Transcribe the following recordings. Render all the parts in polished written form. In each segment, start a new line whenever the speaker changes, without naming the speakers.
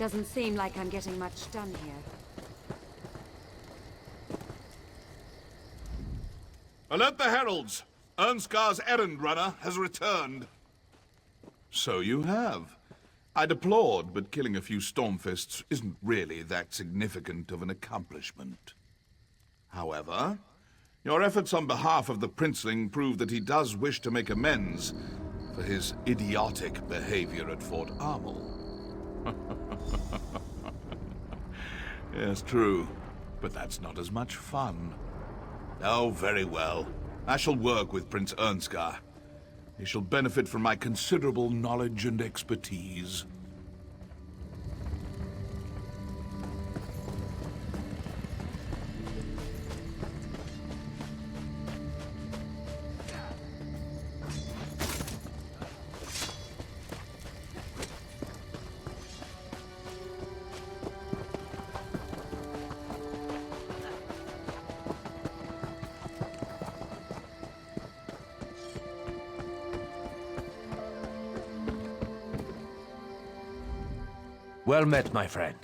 Doesn't seem like I'm getting much done here.
Alert the heralds! Ernskar's errand runner has returned. So you have. I'd applaud, but killing a few Stormfists isn't really that significant of an accomplishment. However, your efforts on behalf of the Princeling prove that he does wish to make amends for his idiotic behavior at Fort Armel. Yes, true. But that's not as much fun. Oh, very well. I shall work with Prince Ynskar. He shall benefit from my considerable knowledge and expertise.
Well met, my friend.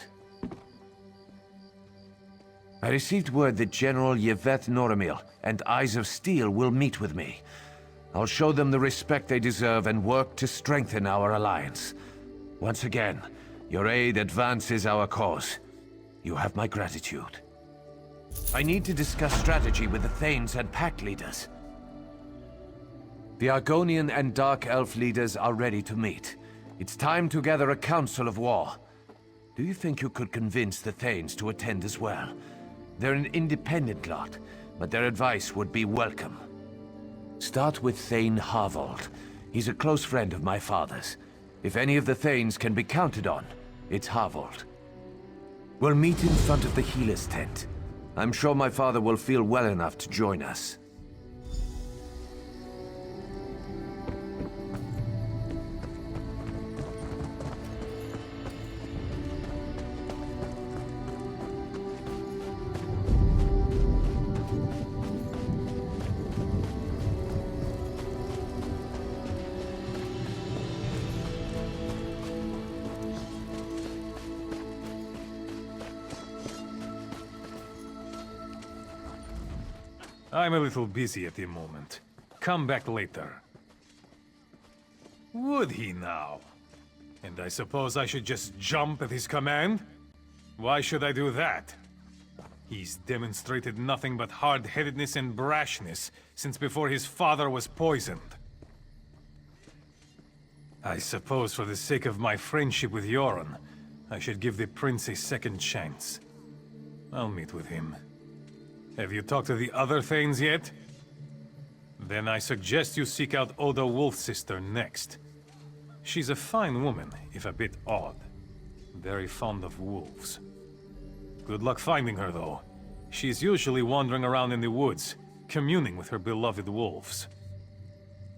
I received word that General Yvette Noramil and Eyes of Steel will meet with me. I'll show them the respect they deserve and work to strengthen our alliance. Once again, your aid advances our cause. You have my gratitude. I need to discuss strategy with the Thanes and Pact leaders. The Argonian and Dark Elf leaders are ready to meet. It's time to gather a council of war. Do you think you could convince the Thanes to attend as well? They're an independent lot, but their advice would be welcome. Start with Thane Harvold. He's a close friend of my father's. If any of the Thanes can be counted on, it's Harvold. We'll meet in front of the healer's tent. I'm sure my father will feel well enough to join us.
I'm a little busy at the moment. Come back later. Would he now? And I suppose I should just jump at his command? Why should I do that? He's demonstrated nothing but hard-headedness and brashness since before his father was poisoned. I suppose for the sake of my friendship with Yoren, I should give the prince a second chance. I'll meet with him. Have you talked to the other Thanes yet? Then I suggest you seek out Oda Wolfsister next. She's a fine woman, if a bit odd. Very fond of wolves. Good luck finding her, though. She's usually wandering around in the woods, communing with her beloved wolves.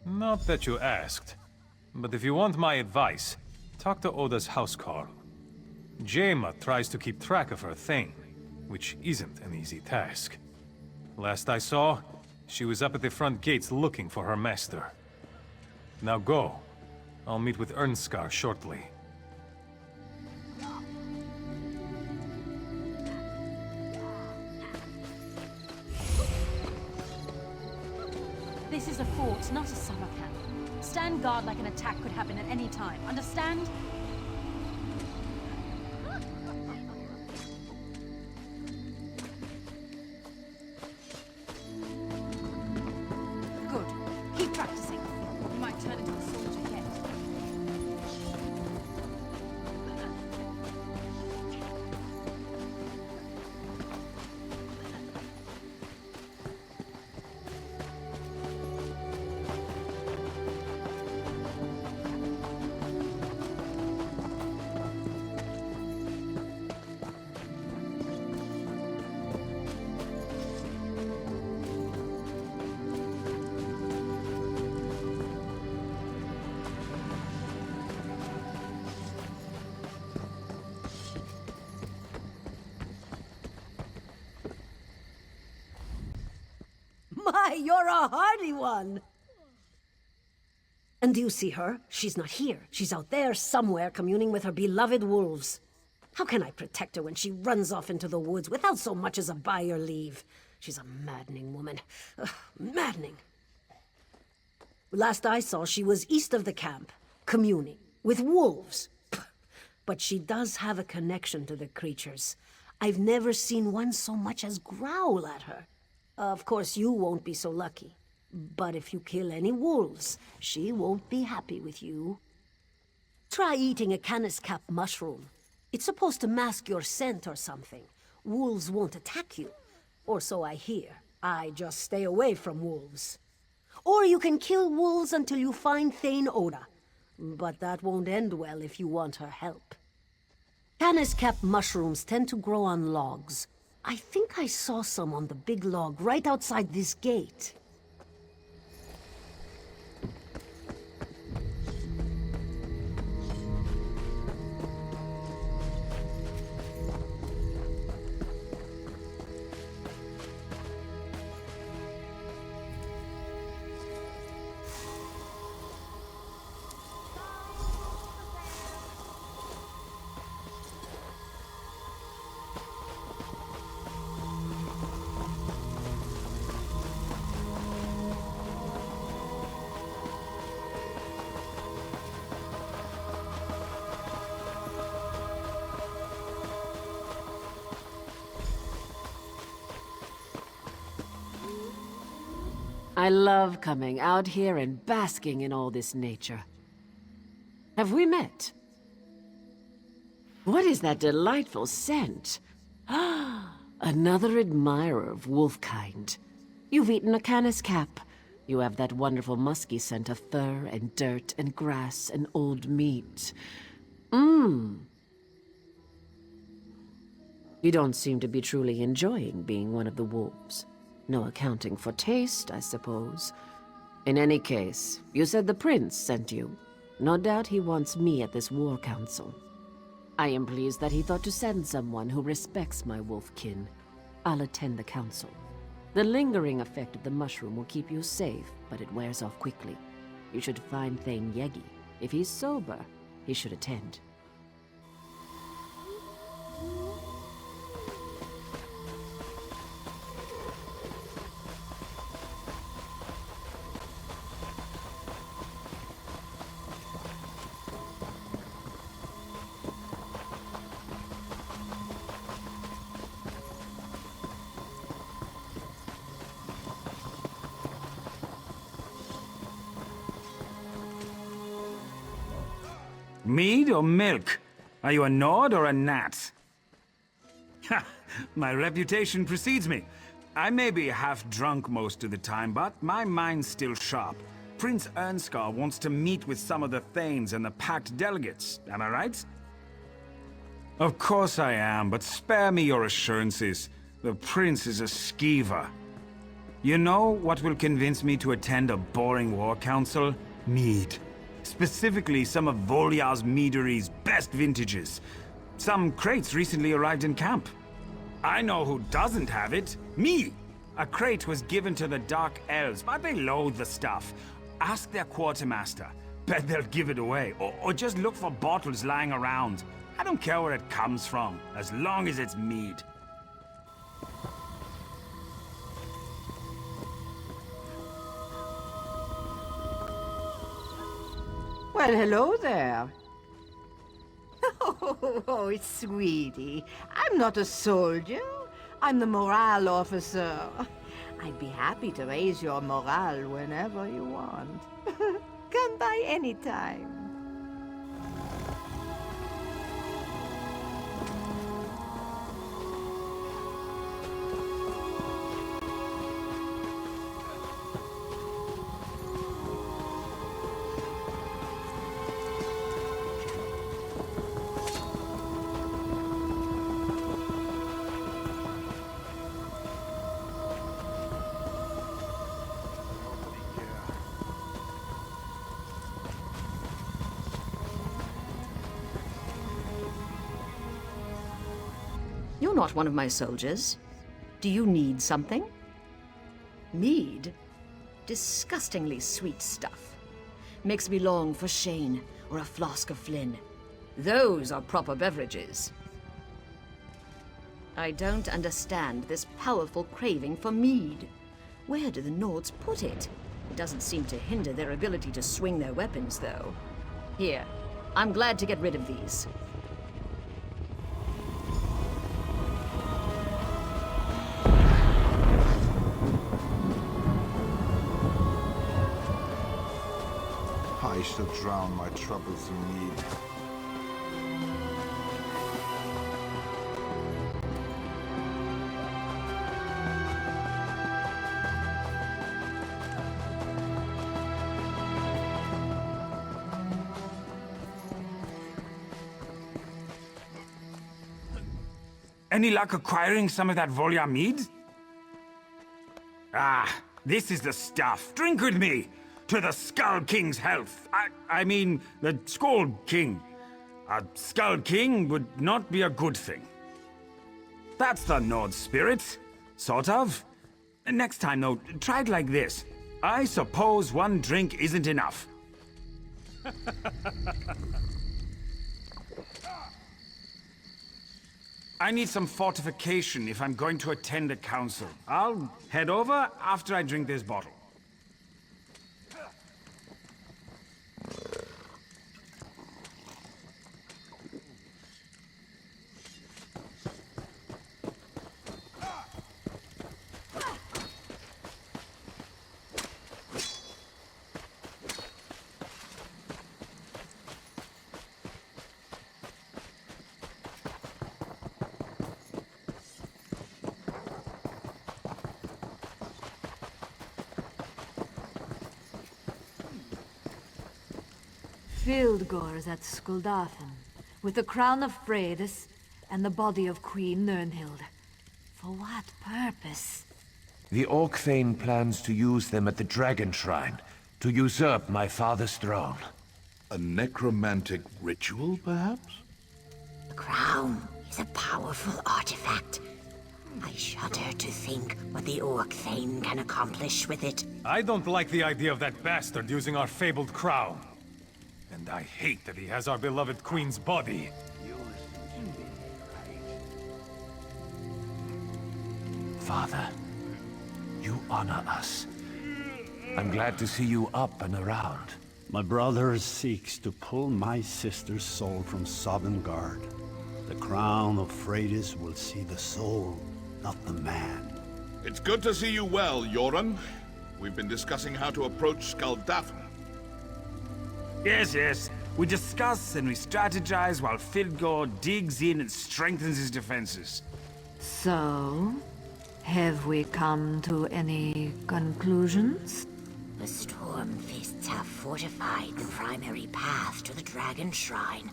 Not that you asked, but if you want my advice, talk to Oda's housecarl. Jaima tries to keep track of her Thane, which isn't an easy task. Last I saw, she was up at the front gates looking for her master. Now go. I'll meet with Ynskar shortly.
This is a fort, not a summer camp. Stand guard like an attack could happen at any time. Understand? Good. Keep practicing. You might turn into a soldier yet.
My, you're a hardy one! And do you see her? She's not here. She's out there somewhere communing with her beloved wolves. How can I protect her when she runs off into the woods without so much as a buy or leave? She's a maddening woman. Ugh, maddening. Last I saw, she was east of the camp, communing with wolves. But she does have a connection to the creatures. I've never seen one so much as growl at her. Of course, you won't be so lucky. But if you kill any wolves, she won't be happy with you. Try eating a canis cap mushroom. It's supposed to mask your scent or something. Wolves won't attack you. Or so I hear. I just stay away from wolves. Or you can kill wolves until you find Thane Oda. But that won't end well if you want her help. Canis cap mushrooms tend to grow on logs. I think I saw some on the big log right outside this gate. I love coming out here and basking in all this nature. Have we met? What is that delightful scent? Ah, another admirer of wolfkind. You've eaten a canis cap. You have that wonderful musky scent of fur and dirt and grass and old meat. Mmm. You don't seem to be truly enjoying being one of the wolves. No accounting for taste, I suppose. In any case, you said the prince sent you. No doubt he wants me at this war council. I am pleased that he thought to send someone who respects my wolfkin. I'll attend the council. The lingering effect of the mushroom will keep you safe, but it wears off quickly. You should find Thane Yegi. If he's sober, he should attend.
Mead or milk? Are you a Nord or a Nat? Ha! My reputation precedes me. I may be half drunk most of the time, but my mind's still sharp. Prince Yngrel wants to meet with some of the Thanes and the Pact delegates, am I right? Of course I am, but spare me your assurances. The Prince is a skeever. You know what will convince me to attend a boring war council? Mead. Specifically, some of Volyar's meadery's best vintages. Some crates recently arrived in camp. I know who doesn't have it. Me! A crate was given to the Dark Elves, but they loathe the stuff. Ask their quartermaster. Bet they'll give it away. Or just look for bottles lying around. I don't care where it comes from, as long as it's mead.
Well, hello there. Oh, sweetie. I'm not a soldier. I'm the morale officer. I'd be happy to raise your morale whenever you want. Come by anytime.
You're not one of my soldiers. Do you need something? Mead? Disgustingly sweet stuff. Makes me long for Shane or a flask of Flynn. Those are proper beverages. I don't understand this powerful craving for mead. Where do the Nords put it? It doesn't seem to hinder their ability to swing their weapons, though. Here, I'm glad to get rid of these.
I shall drown my troubles in mead.
Any luck acquiring some of that Volya mead? Ah, this is the stuff. Drink with me. To the Skull King's health. I mean, the Skull King. A Skull King would not be a good thing. That's the Nord spirit. Sort of. Next time, though, try it like this. I suppose one drink isn't enough. I need some fortification if I'm going to attend a council. I'll head over after I drink this bottle.
Fildgore is at Skuldafn, with the crown of Freydis and the body of Queen Nirnhild. For what purpose?
The Orcthane plans to use them at the Dragon Shrine, to usurp my father's throne.
A necromantic ritual, perhaps?
The crown is a powerful artifact. I shudder to think what the Orcthane can accomplish with it.
I don't like the idea of that bastard using our fabled crown. And I hate that he has our beloved queen's body.
Father, you honor us. I'm glad to see you up and around.
My brother seeks to pull my sister's soul from Sovngarde. The crown of Freydis will see the soul, not the man.
It's good to see you well, Yoren. We've been discussing how to approach Skuldafn.
Yes, yes. We discuss and we strategize while Fildgore digs in and strengthens his defenses.
So, have we come to any conclusions?
The Stormfists have fortified the primary path to the Dragon Shrine.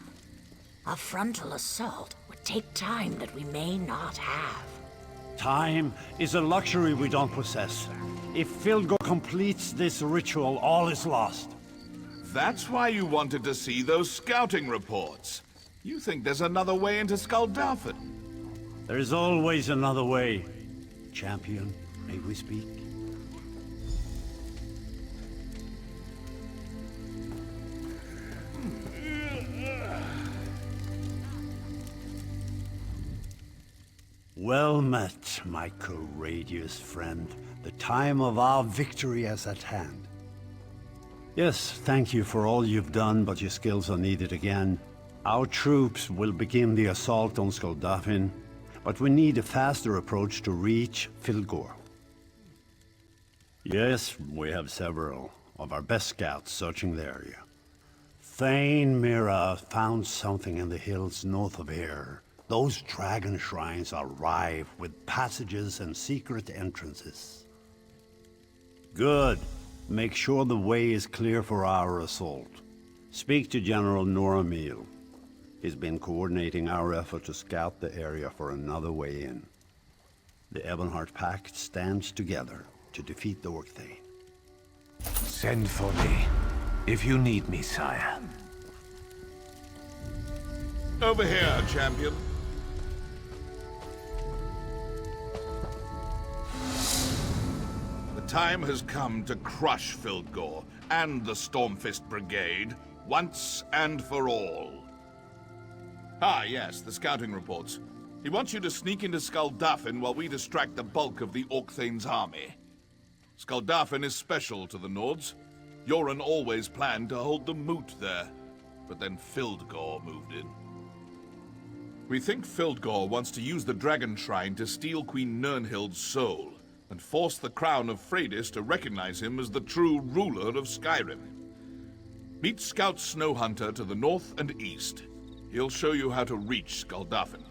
A frontal assault would take time that we may not have.
Time is a luxury we don't possess. If Fildgore completes this ritual, all is lost.
That's why you wanted to see those scouting reports. You think there's another way into Skuldafn?
There is always another way. Champion, may we speak? Well met, my courageous friend. The time of our victory is at hand. Yes, thank you for all you've done, but your skills are needed again. Our troops will begin the assault on Skuldafn, but we need a faster approach to reach Fildgore. Yes, we have several of our best scouts searching the area. Thane Mira found something in the hills north of here. Those dragon shrines are rife with passages and secret entrances. Good. Make sure the way is clear for our assault. Speak to General Noramil. He's been coordinating our effort to scout the area for another way in. The Ebonheart Pact stands together to defeat the Orcthane.
Send for me, if you need me, sire.
Over here, champion. The time has come to crush Fildgore and the Stormfist Brigade, once and for all. Ah, yes, the scouting reports. He wants you to sneak into Skuldafn while we distract the bulk of the Orcthane's army. Skuldafn is special to the Nords. Yoren always planned to hold the moot there, but then Fildgore moved in. We think Fildgore wants to use the Dragon Shrine to steal Queen Nirnhild's soul, and force the Crown of Freydis to recognize him as the true ruler of Skyrim. Meet Scout Snowhunter to the north and east. He'll show you how to reach Skuldafn.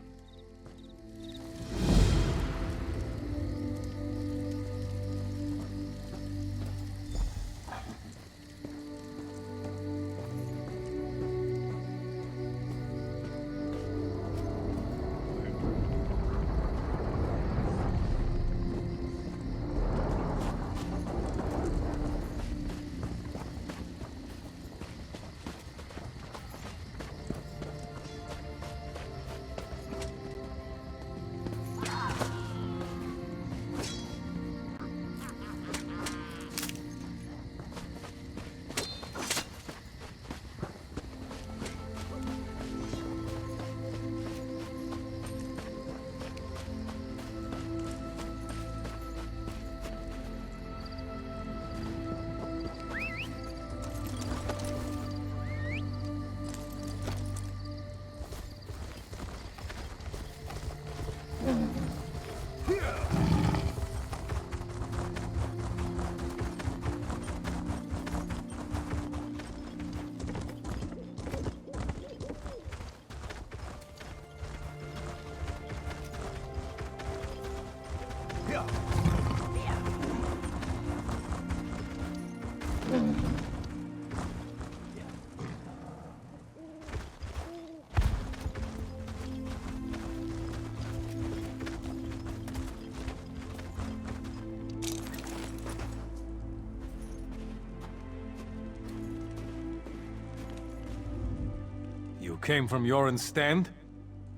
You came from Yoren's stand?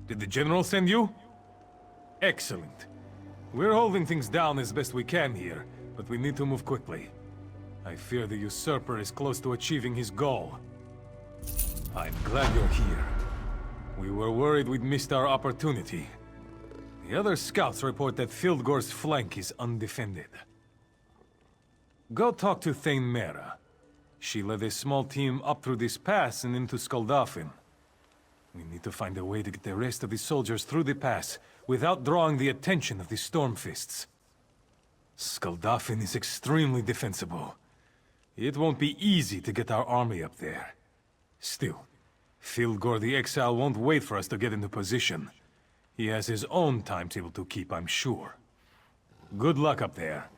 Did the General send you? Excellent. We're holding things down as best we can here, but we need to move quickly. I fear the usurper is close to achieving his goal. I'm glad you're here. We were worried we'd missed our opportunity. The other scouts report that Fildgore's flank is undefended. Go talk to Thane Mera. She led a small team up through this pass and into Skuldafn. We need to find a way to get the rest of the soldiers through the pass without drawing the attention of the Stormfists. Skuldafn is extremely defensible. It won't be easy to get our army up there. Still, Fildgore the Exile won't wait for us to get into position. He has his own timetable to keep, I'm sure. Good luck up there.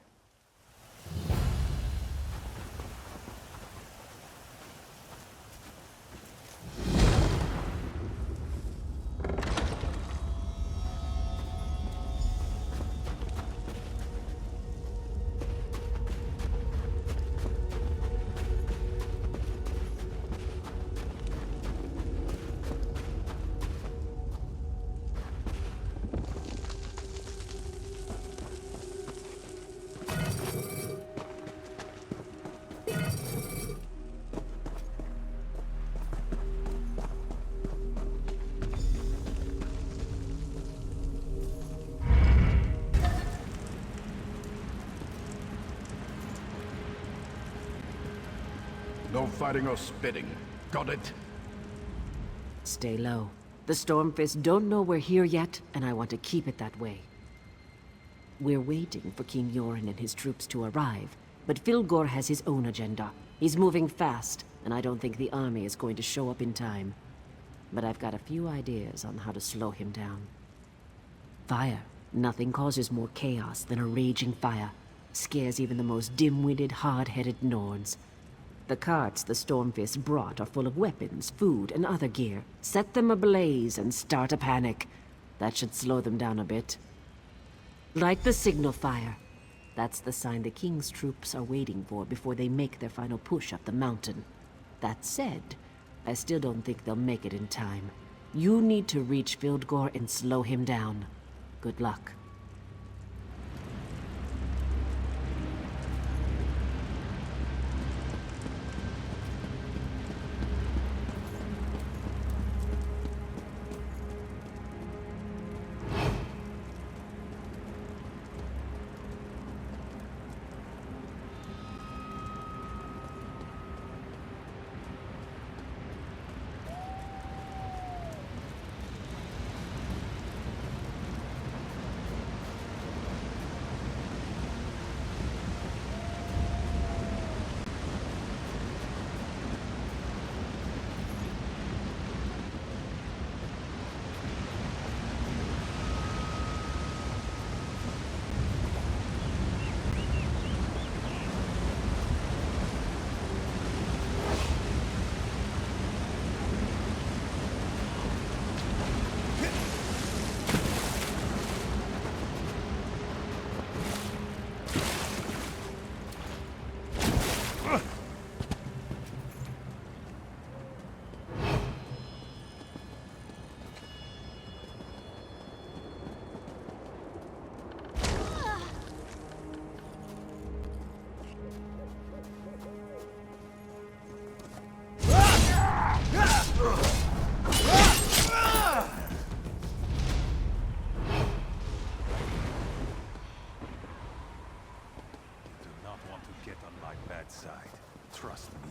No fighting or spitting. Got it?
Stay low. The Stormfists don't know we're here yet, and I want to keep it that way. We're waiting for King Yoren and his troops to arrive, but Fildgore has his own agenda. He's moving fast, and I don't think the army is going to show up in time. But I've got a few ideas on how to slow him down. Fire. Nothing causes more chaos than a raging fire. Scares even the most dim-witted, hard-headed Nords. The carts the Stormfists brought are full of weapons, food, and other gear. Set them ablaze and start a panic. That should slow them down a bit. Light the signal fire. That's the sign the King's troops are waiting for before they make their final push up the mountain. That said, I still don't think they'll make it in time. You need to reach Fildgore and slow him down. Good luck.
side. Trust me.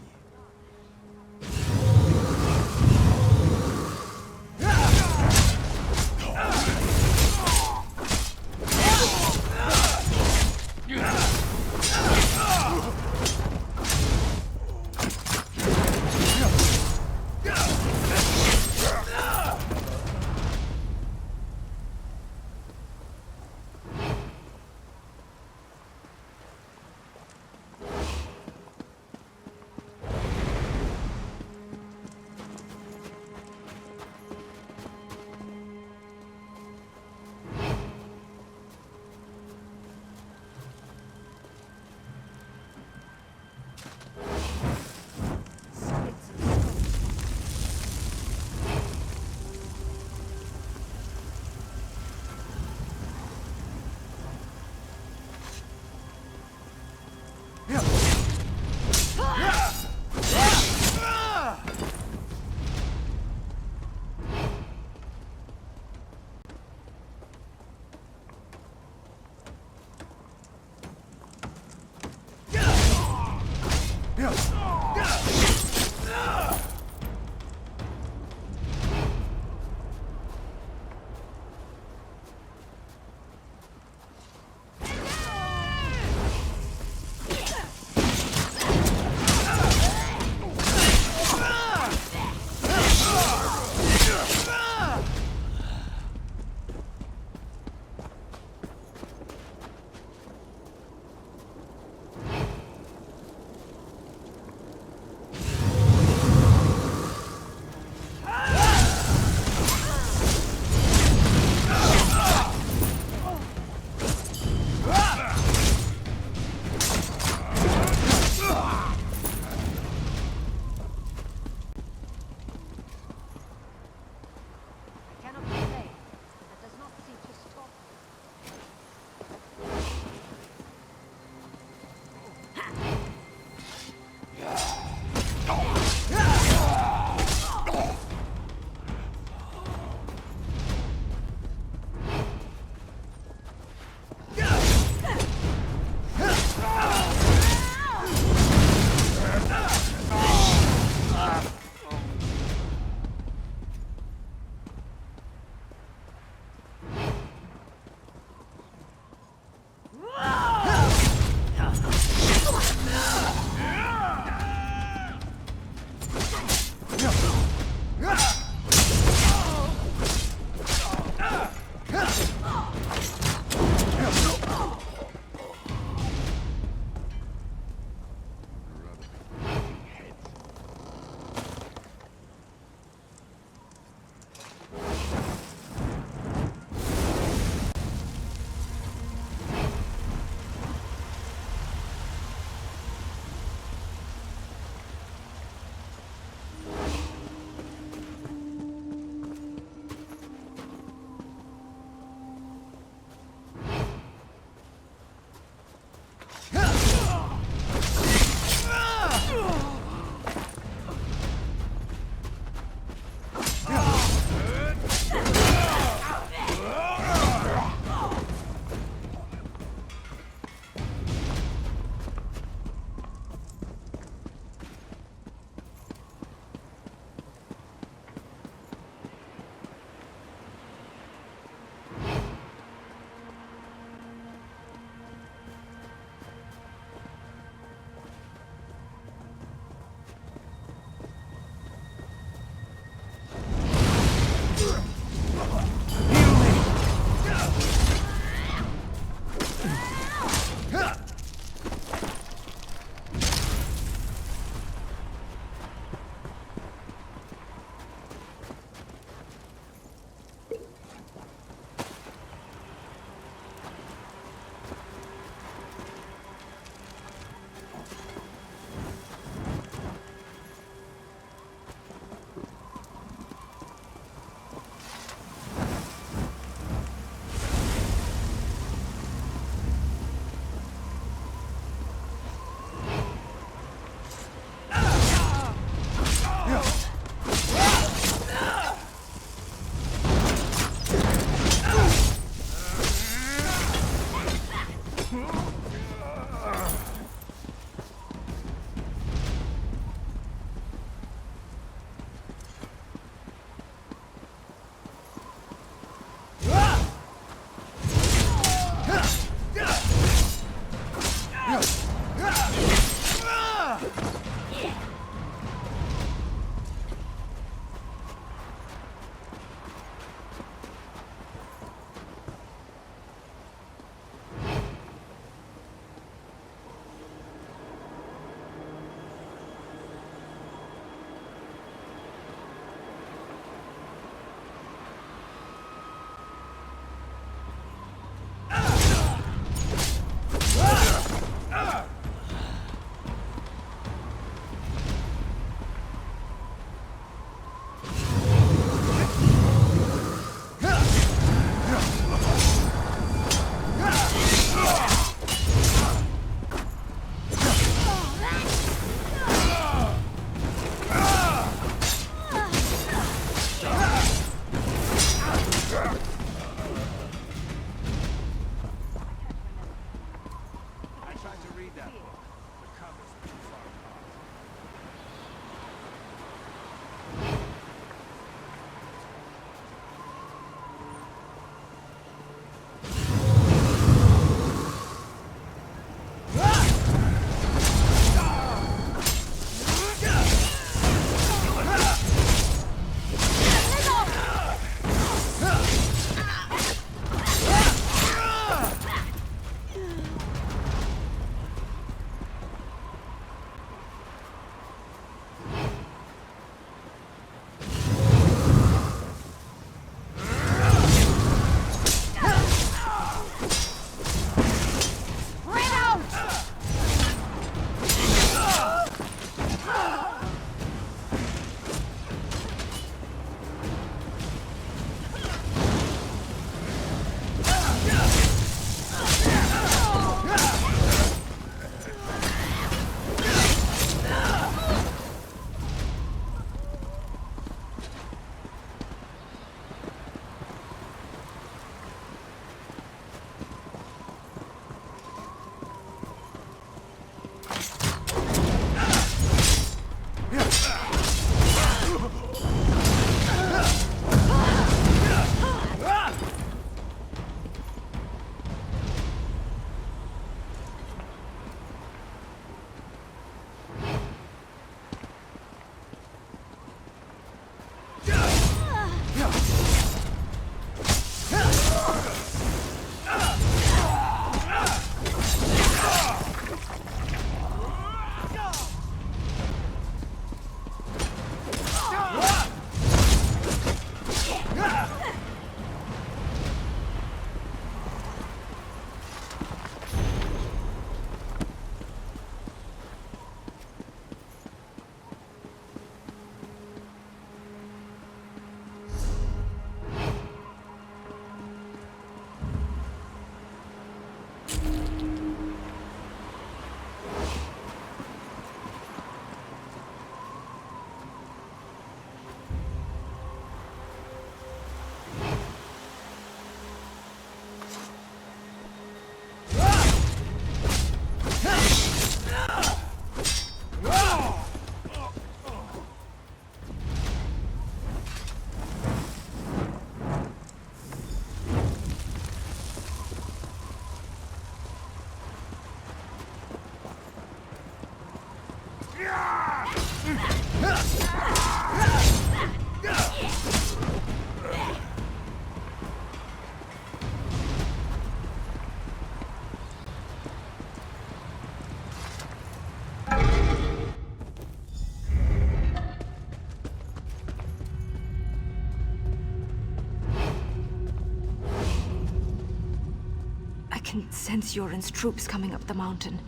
I can sense Yoren's troops coming up the mountain,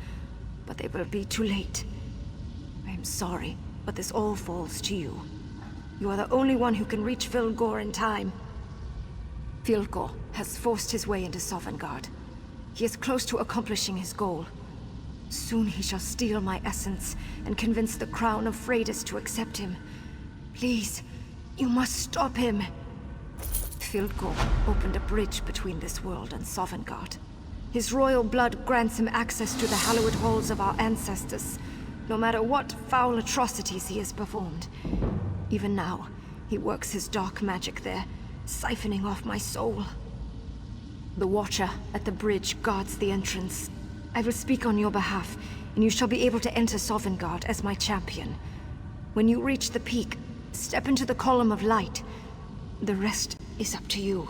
but they will be too late. I am sorry, but this all falls to you. You are the only one who can reach Fildgore in time. Fildgore has forced his way into Sovngarde. He is close to accomplishing his goal. Soon he shall steal my essence and convince the crown of Freydis to accept him. Please, you must stop him. Fildgore opened a bridge between this world and Sovngarde. His royal blood grants him access to the hallowed halls of our ancestors, no matter what foul atrocities he has performed. Even now, he works his dark magic there, siphoning off my soul. The Watcher at the bridge guards the entrance. I will speak on your behalf, and you shall be able to enter Sovngarde as my champion. When you reach the peak, step into the column of light. The rest is up to you.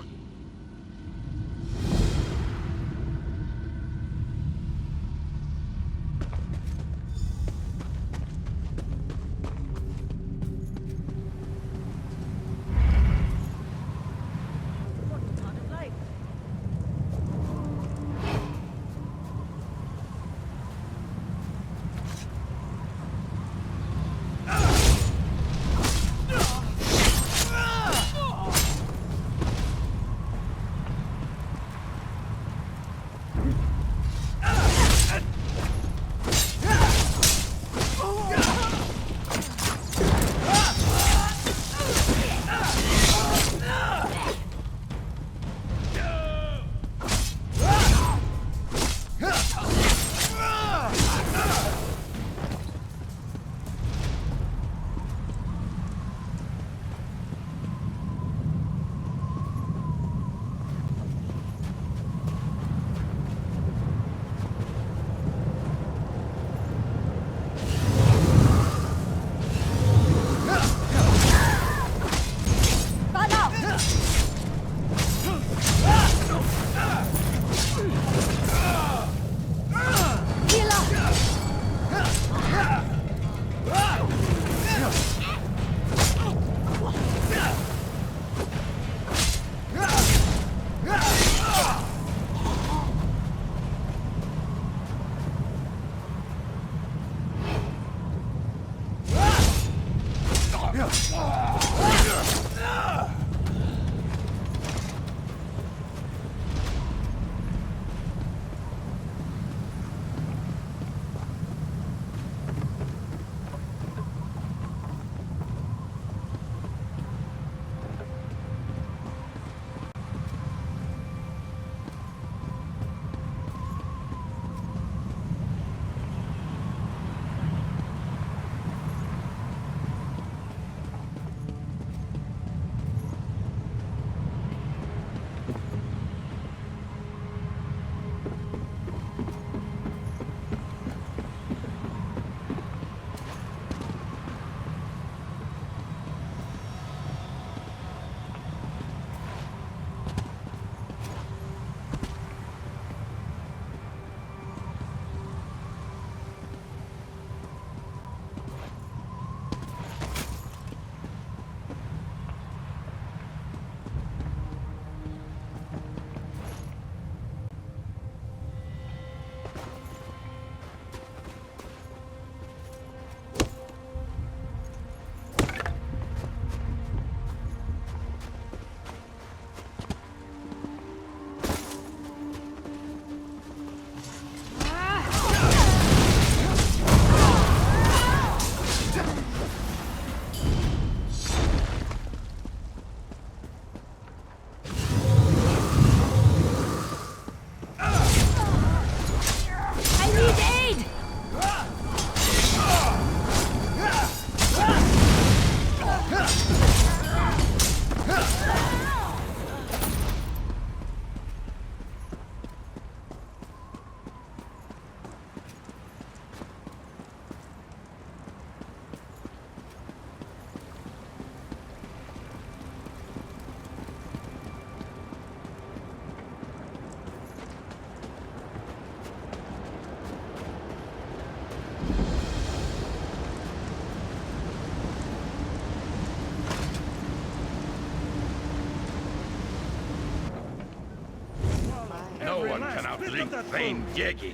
can outlink Thane Yegi.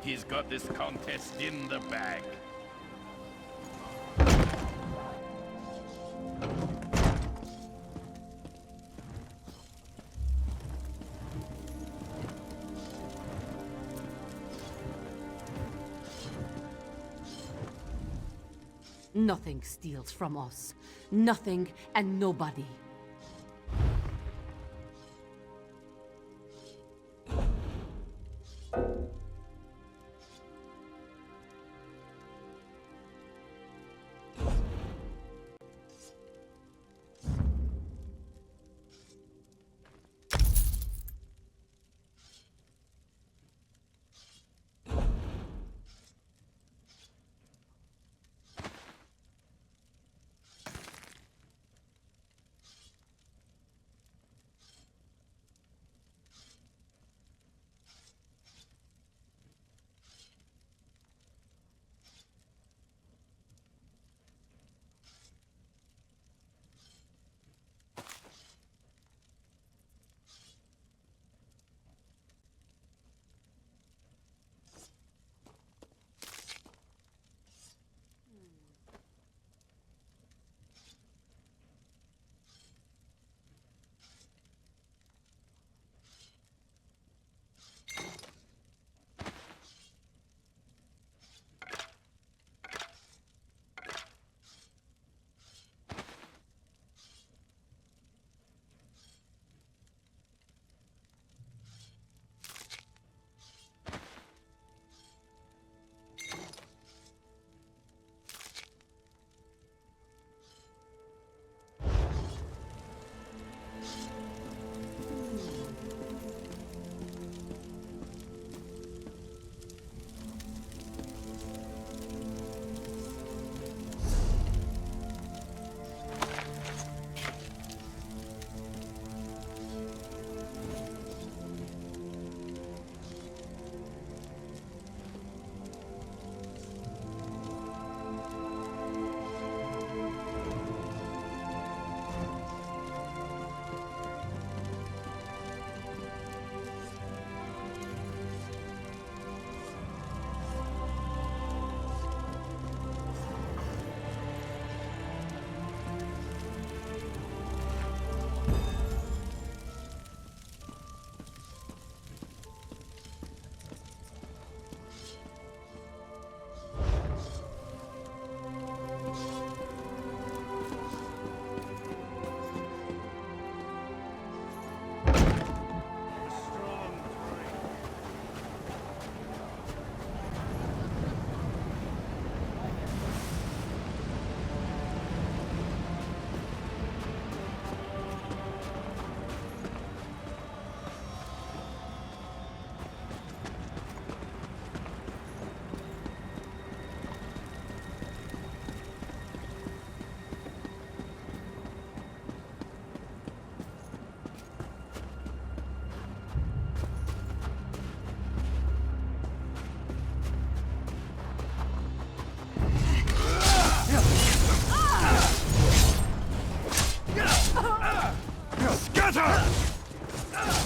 He's got this contest in the bag.
Nothing steals from us. Nothing and nobody.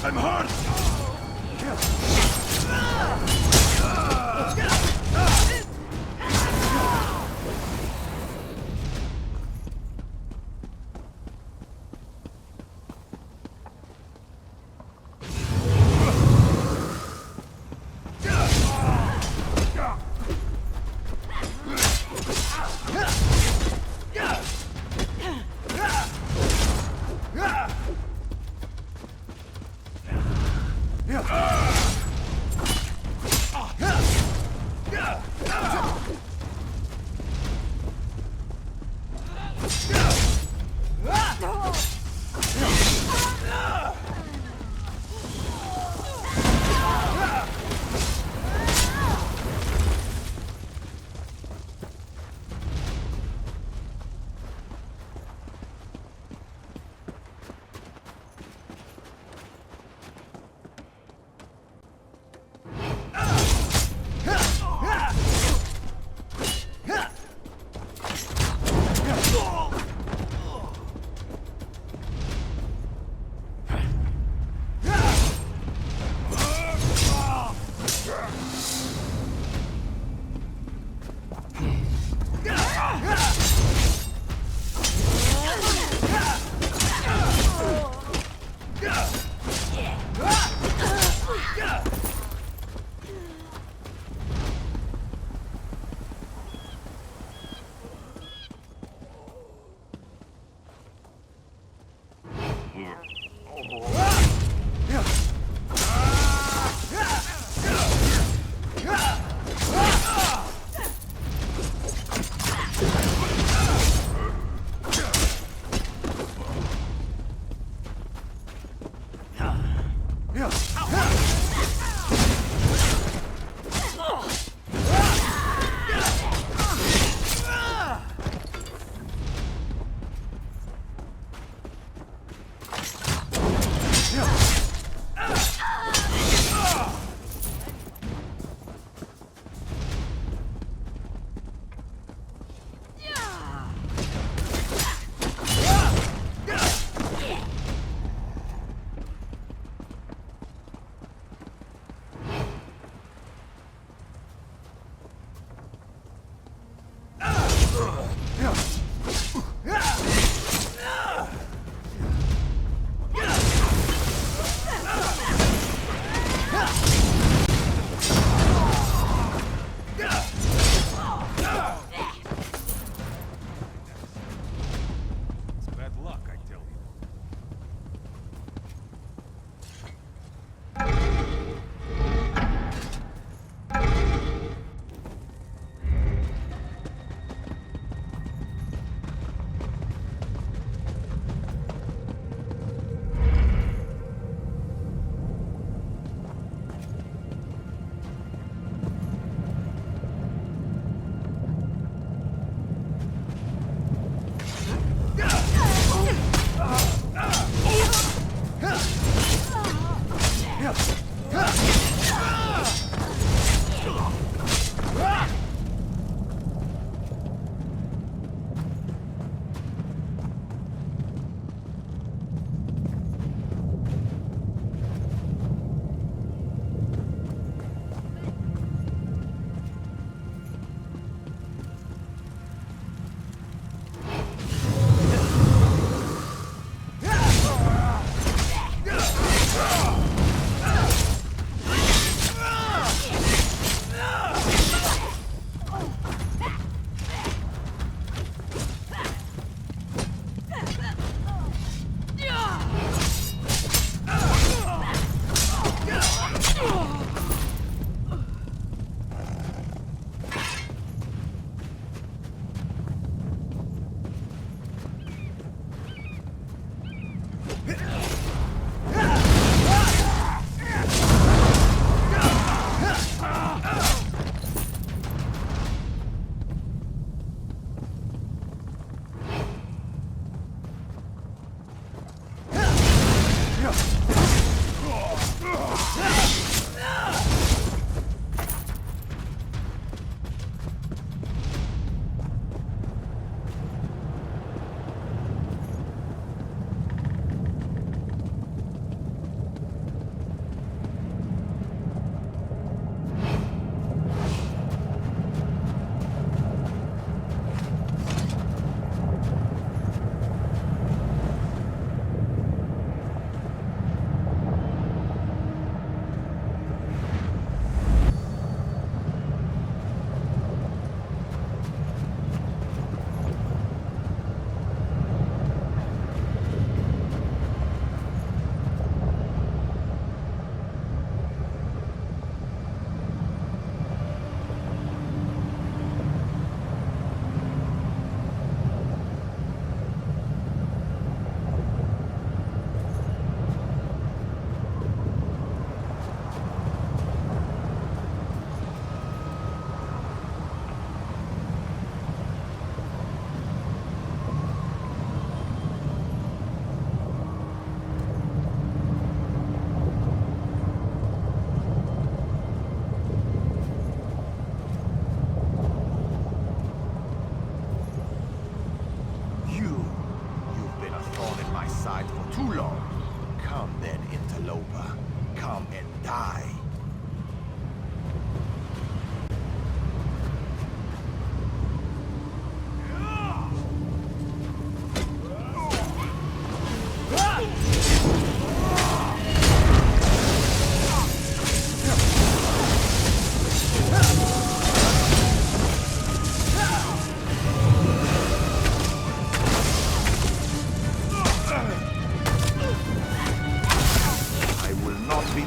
I'm hurt!
Bad luck, I tell you.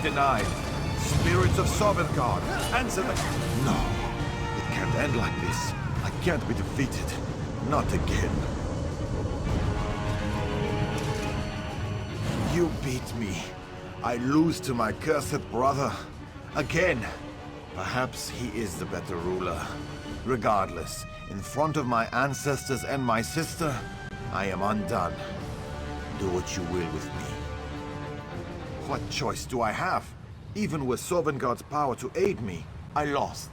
denied. Spirits of Sovngarde, answer the... No, it can't end like this. I can't be defeated. Not again. You beat me. I lose to my cursed brother. Again. Perhaps he is the better ruler. Regardless, in front of my ancestors and my sister, I am undone. Do what you will with me. What choice do I have? Even with Sovngarde's power to aid me, I lost.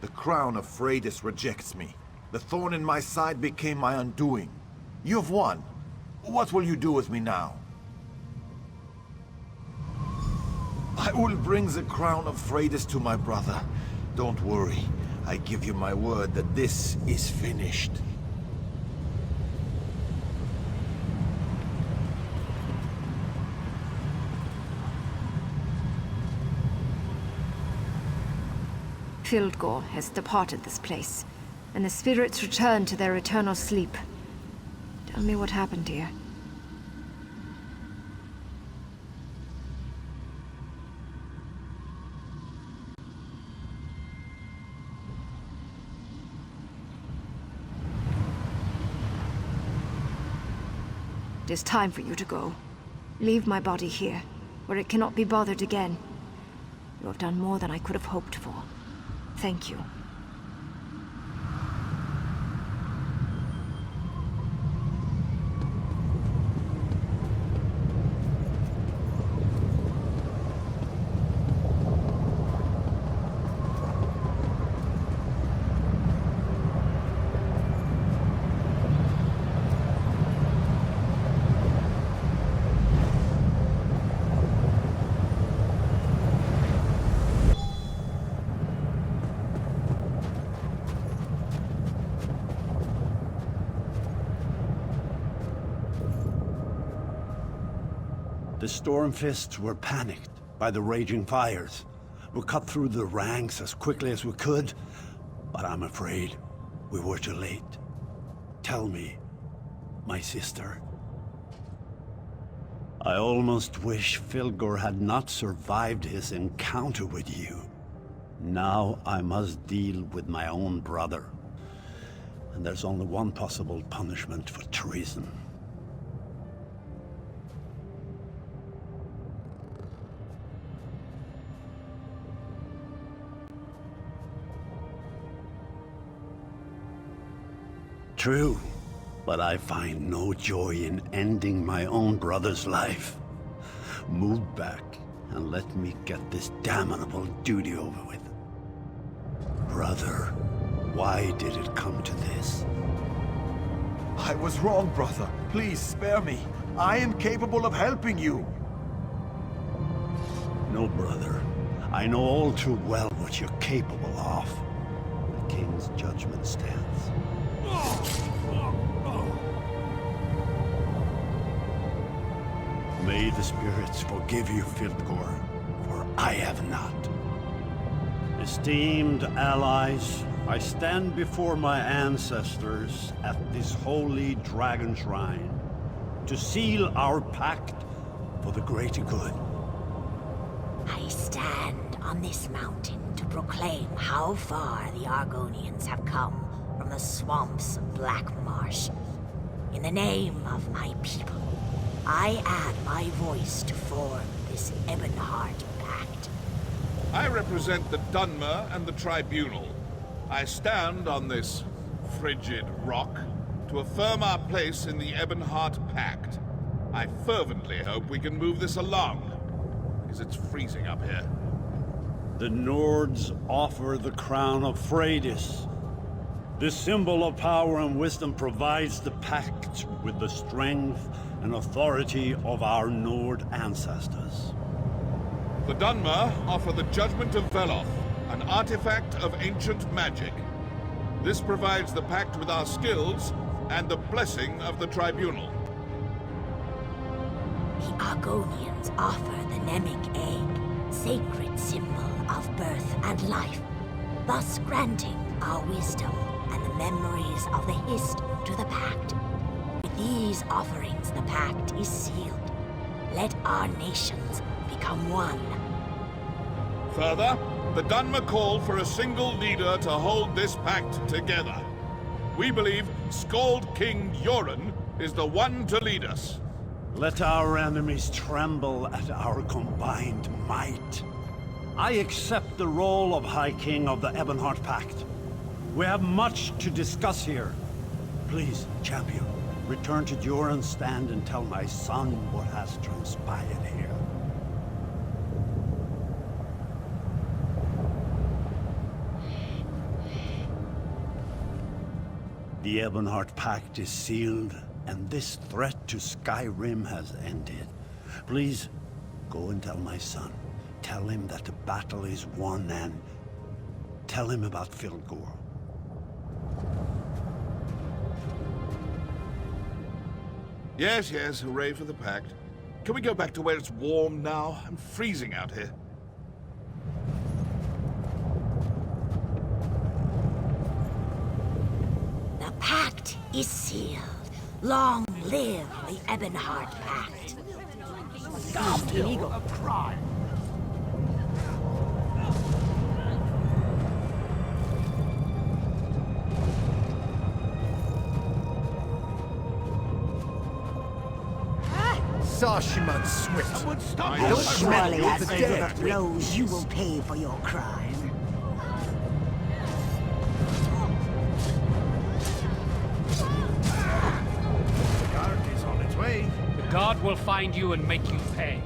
The crown of Freydis rejects me. The thorn in my side became my undoing. You've won. What will you do with me now? I will bring the crown of Freydis to my brother. Don't worry. I give you my word that this is finished.
Fildgore has departed this place, and the spirits return to their eternal sleep. Tell me what happened here. It is time for you to go. Leave my body here, where it cannot be bothered again. You have done more than I could have hoped for. Thank you.
The Stormfists were panicked by the raging fires. We cut through the ranks as quickly as we could, but I'm afraid we were too late. Tell me, my sister. I almost wish Fildgore had not survived his encounter with you. Now I must deal with my own brother. And there's only one possible punishment for treason. True, but I find no joy in ending my own brother's life. Move back and let me get this damnable duty over with. Brother, why did it come to this?
I was wrong, brother. Please spare me. I am capable of helping you.
No, brother. I know all too well what you're capable of. The King's judgment stands. May the spirits forgive you, Fildgore, for I have not. Esteemed allies, I stand before my ancestors at this holy dragon shrine to seal our pact for the greater good.
I stand on this mountain to proclaim how far the Argonians have come from the swamps of Black Marsh. In the name of my people, I add my voice to form this Ebonheart Pact.
I represent the Dunmer and the Tribunal. I stand on this frigid rock to affirm our place in the Ebonheart Pact. I fervently hope we can move this along, because it's freezing up here.
The Nords offer the crown of Freydis. This symbol of power and wisdom provides the pact with the strength and authority of our Nord ancestors.
The Dunmer offer the Judgment of Veloth, an artifact of ancient magic. This provides the pact with our skills and the blessing of the Tribunal.
The Argonians offer the Nemic Egg, sacred symbol of birth and life, thus granting our wisdom and the memories of the Hist to the pact. With these offerings, the pact is sealed. Let our nations become one.
Further, the Dunmer call for a single leader to hold this pact together. We believe Skald King Yoren is the one to lead us.
Let our enemies tremble at our combined might. I accept the role of High King of the Ebonheart Pact. We have much to discuss here. Please, champion, return to Joran's stand and tell my son what has transpired here. The Ebonheart Pact is sealed, and this threat to Skyrim has ended. Please, go and tell my son. Tell him that the battle is won, and tell him about Fildgore.
Yes, yes, hooray for the pact. Can we go back to where it's warm now? I'm freezing out here.
The pact is sealed. Long live the Ebonheart Pact.
Still a crime.
Sashiman Swift.
Someone stop
Don't
him!
Surely as
the
further
dead.
blows, you will pay for your crime.
The guard is on its way.
The guard will find you and make you pay.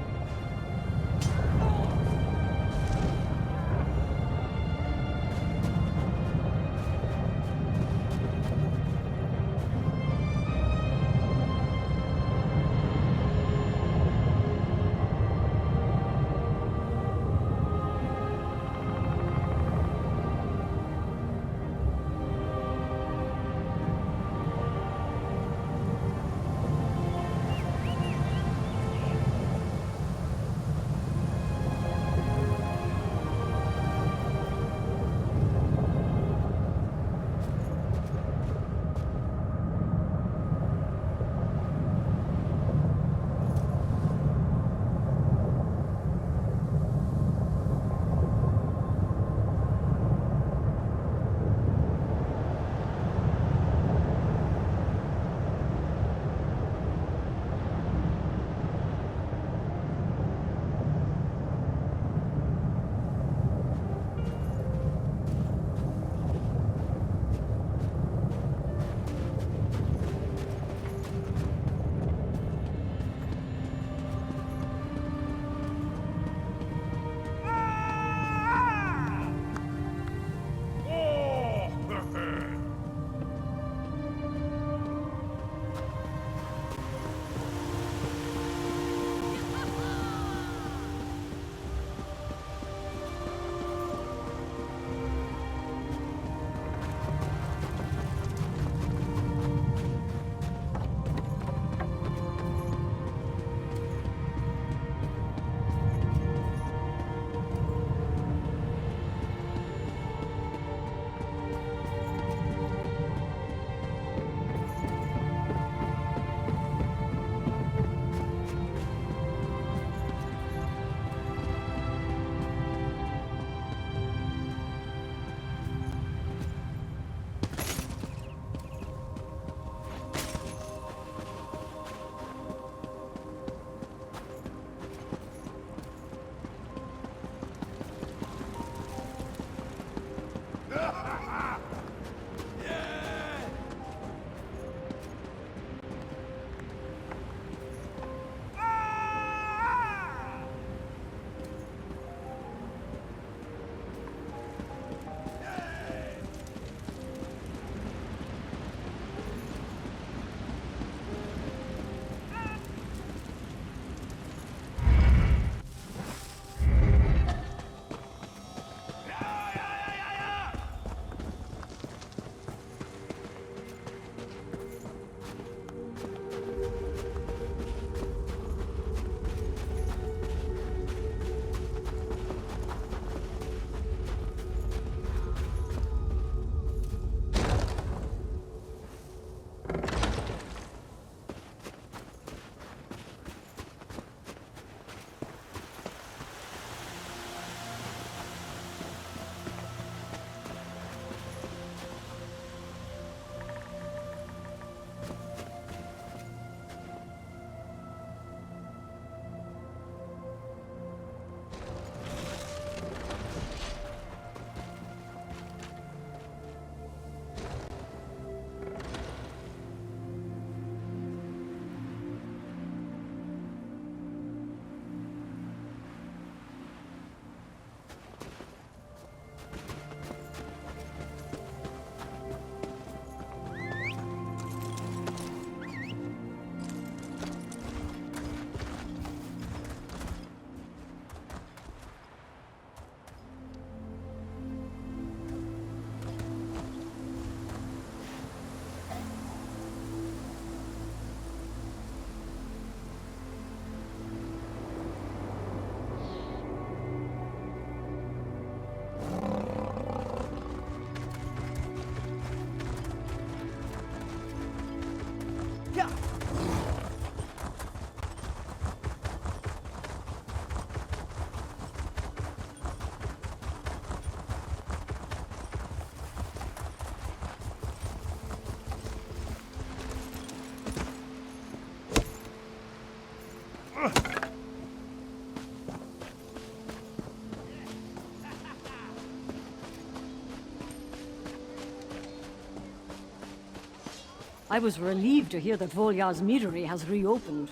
I was relieved to hear that Volyar's meadery has reopened.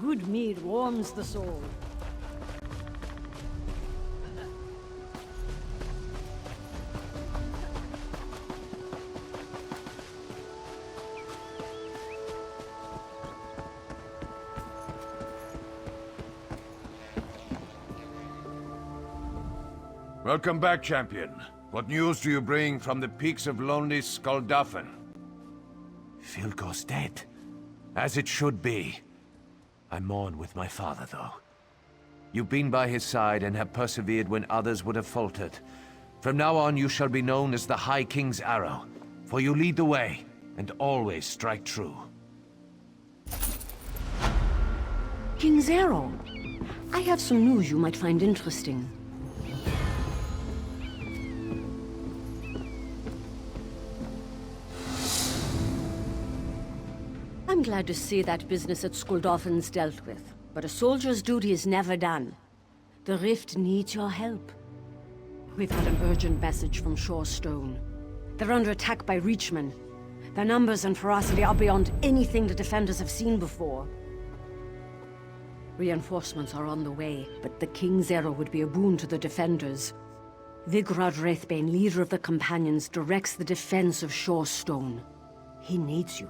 Good mead warms the soul.
Welcome back, champion. What news do you bring from the peaks of lonely Skaldafen? Fildgore's dead. As it should be. I mourn with my father, though. You've been by his side and have persevered when others would have faltered. From now on, you shall be known as the High King's Arrow, for you lead the way, and always strike true.
King's Arrow. I have some news you might find interesting. I'm glad to see that business at Skuldafen's dealt with, but a soldier's duty is never done. The Rift needs your help. We've had an urgent message from Shorestone. They're under attack by Reachmen. Their numbers and ferocity are beyond anything the defenders have seen before. Reinforcements are on the way, but the King's Arrow would be a boon to the defenders. Vigrad Wraithbane, leader of the Companions, directs the defense of Shorestone. He needs you.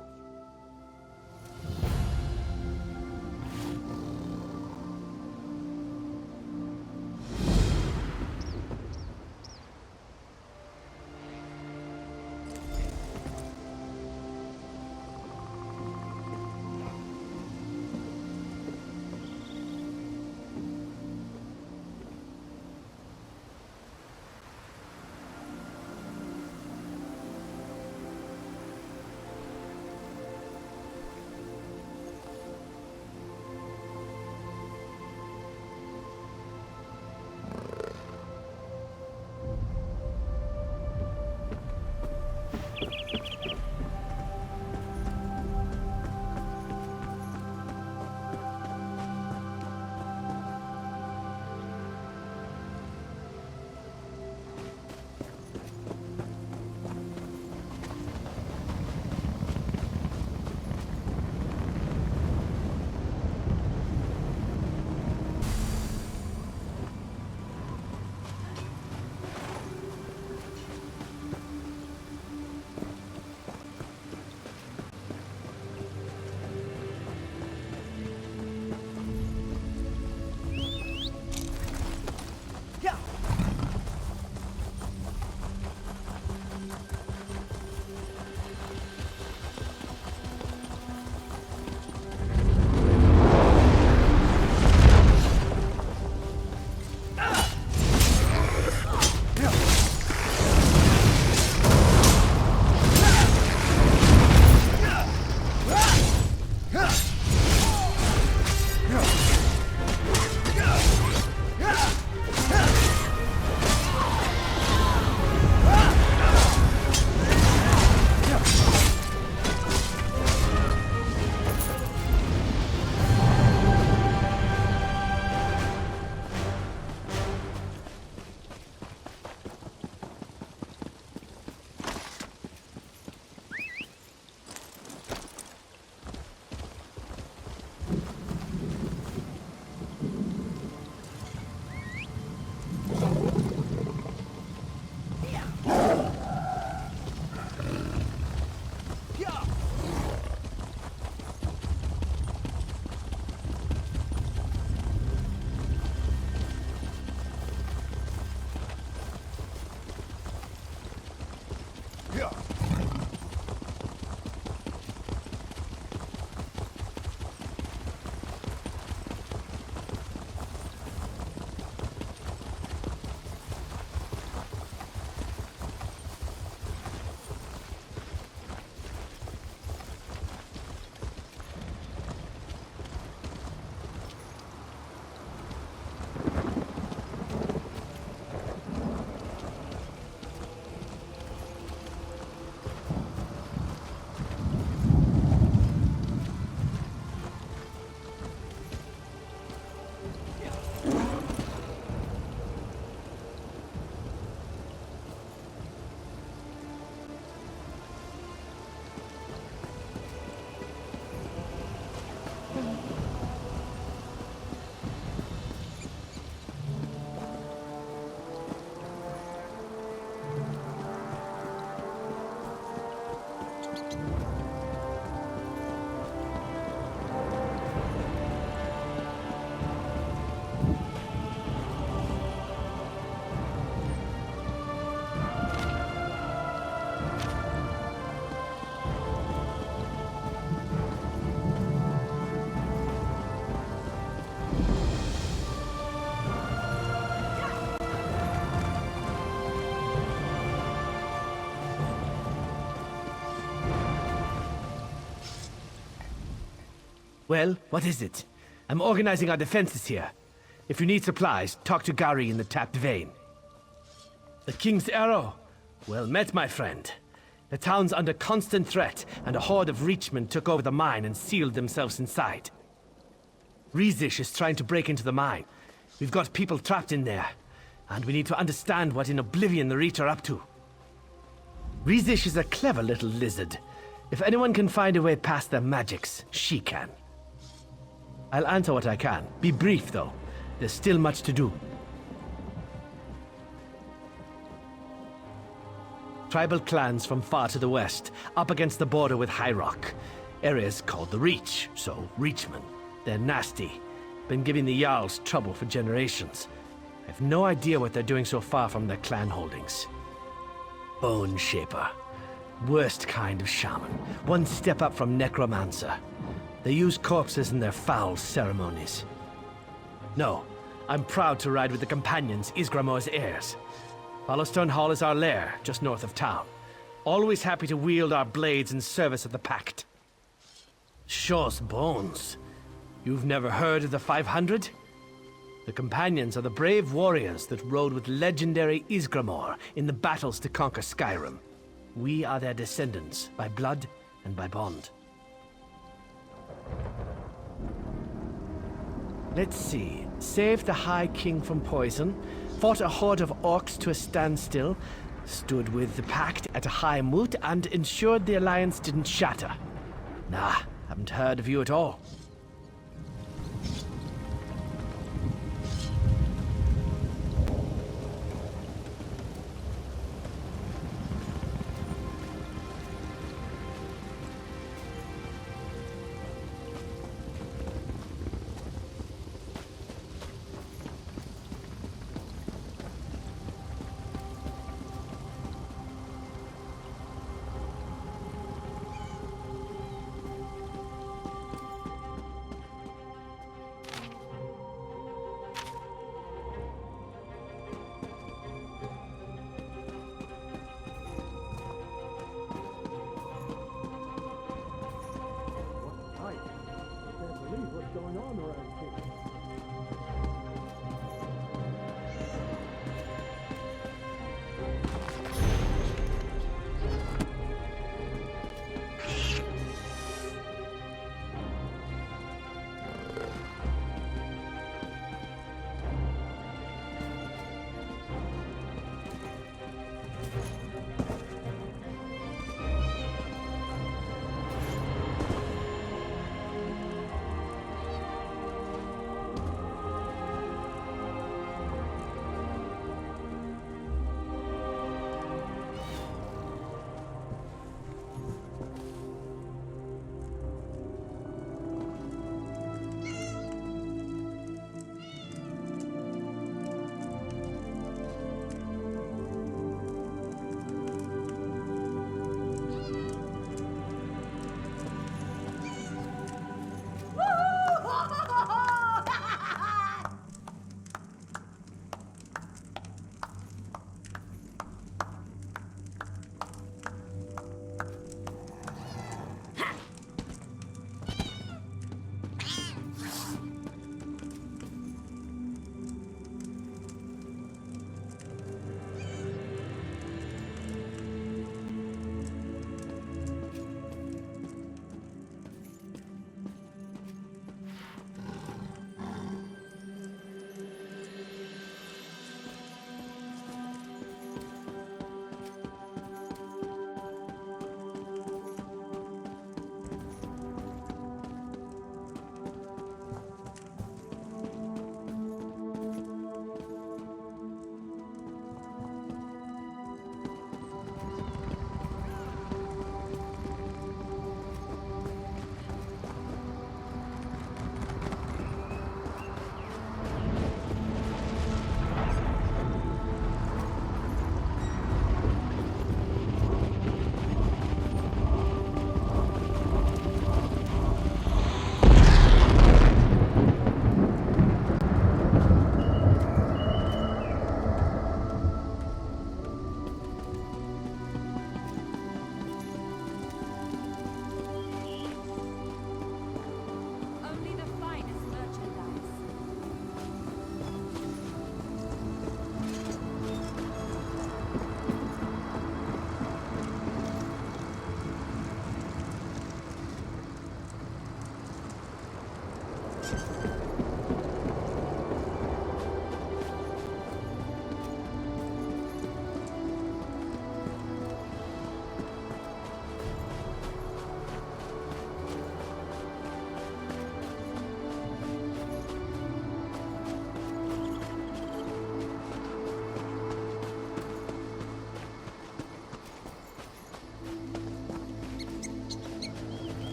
Well, what is it? I'm organizing our defenses here. If you need supplies, talk to Gary in the Tapped Vein. The King's Arrow? Well met, my friend. The town's under constant threat, and a horde of Reachmen took over the mine and sealed themselves inside. Rizish is trying to break into the mine. We've got people trapped in there, and we need to understand what in oblivion the Reach are up to. Rizish is a clever little lizard. If anyone can find a way past their magics, she can. I'll answer what I can. Be brief, though. There's still much to do. Tribal clans from far to the west, up against the border with High Rock. Areas called the Reach, so Reachmen. They're nasty. Been giving the Jarls trouble for generations. I've no idea what they're doing so far from their clan holdings. Bone Shaper. Worst kind of shaman. One step up from necromancer. They use corpses in their foul ceremonies. No, I'm proud to ride with the companions, Ysgramor's heirs. Hollowstone Hall is our lair, just north of town. Always happy to wield our blades in service of the Pact. Shaw's bones. You've never heard of the 500? The companions are the brave warriors that rode with legendary Ysgramor in the battles to conquer Skyrim. We are their descendants, by blood and by bond. Let's see. Saved the High King from poison, fought a horde of orcs to a standstill, stood with the Pact at a high moot, and ensured the Alliance didn't shatter. Nah, haven't heard of you at all.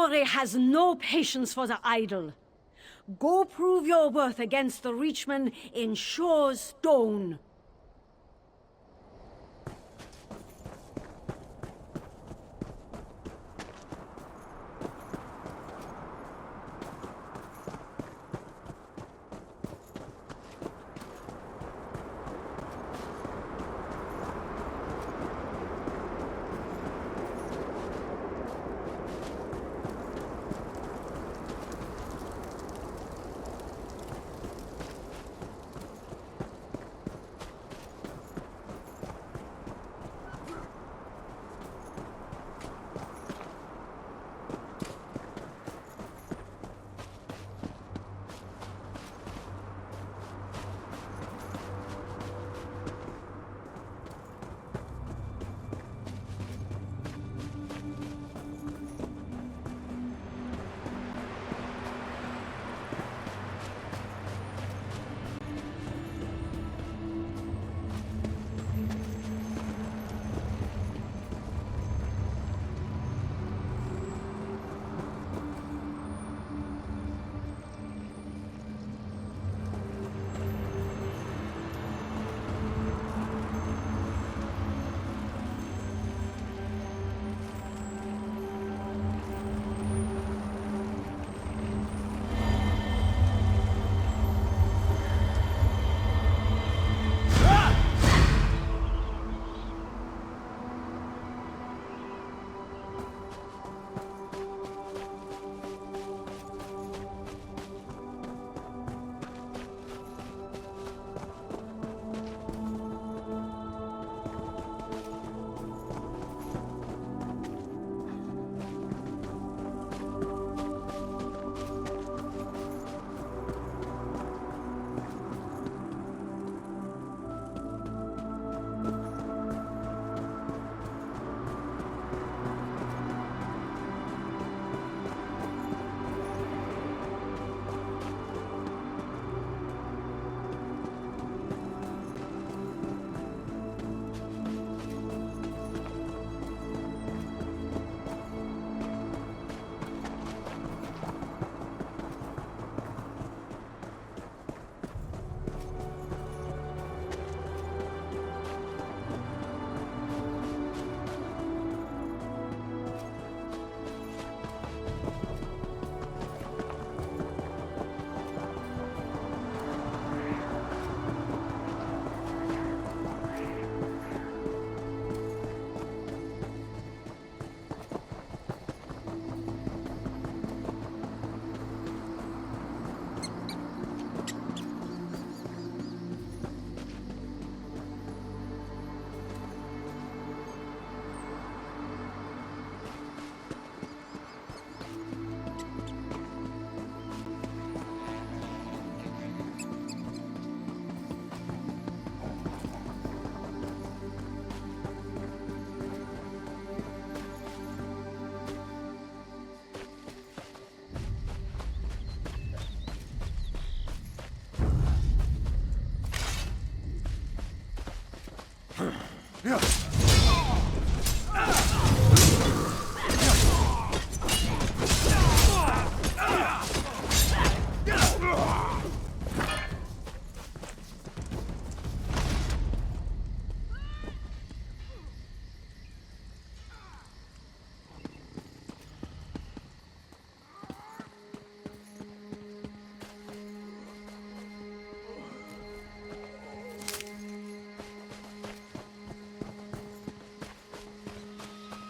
Glory has no patience for the idle. Go prove your worth against the Reachmen in sure stone.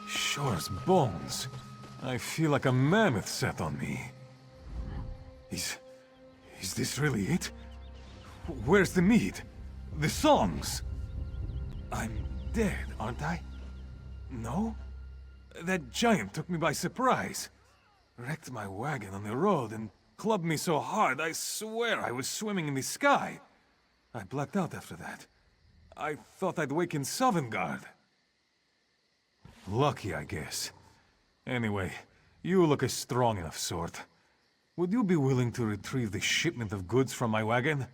Sure as bones. I feel like a mammoth sat on me. Is this really it? Where's the meat? The songs? I'm dead, aren't I? No? That giant took me by surprise. Wrecked my wagon on the road and clubbed me so hard I swear I was swimming in the sky. I blacked out after that. I thought I'd wake in Sovngarde. Lucky, I guess. Anyway, you look a strong enough sort. Would you be willing to retrieve the shipment of goods from my wagon?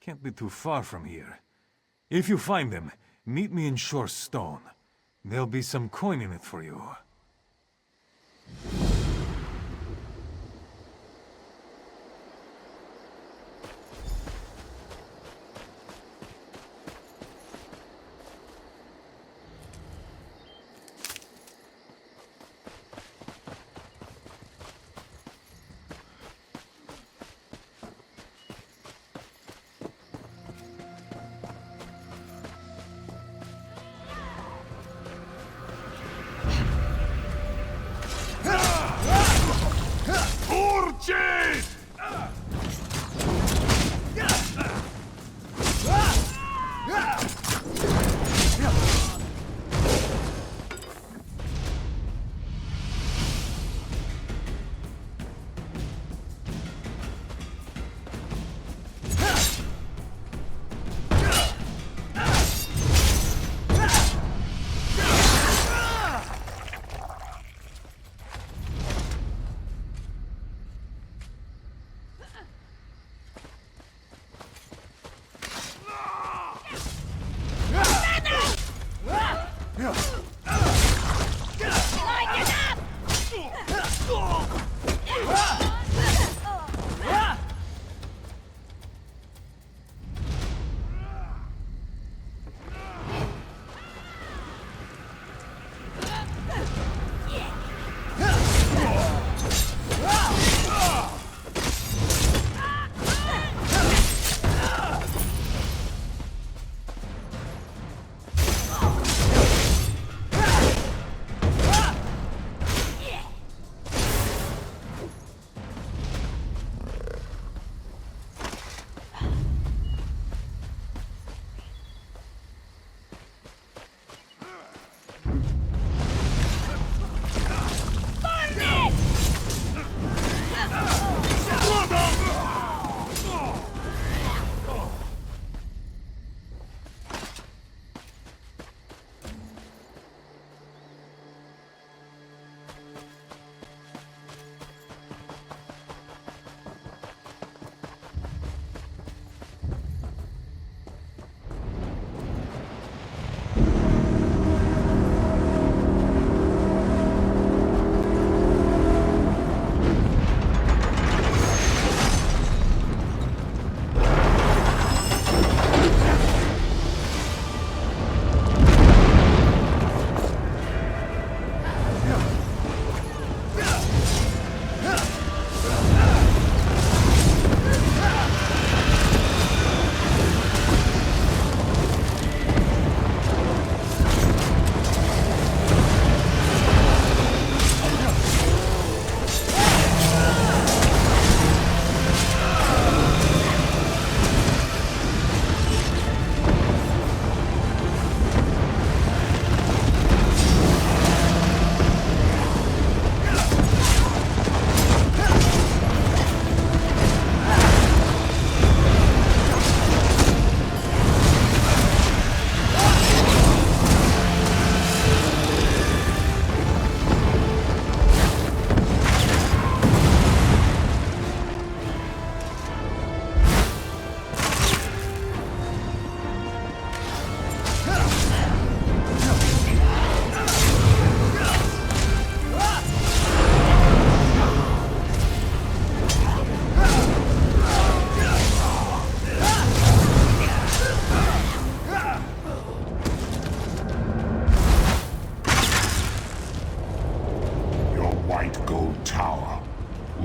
Can't be too far from here. If you find them, meet me in Shore Stone. There'll be some coin in it for you.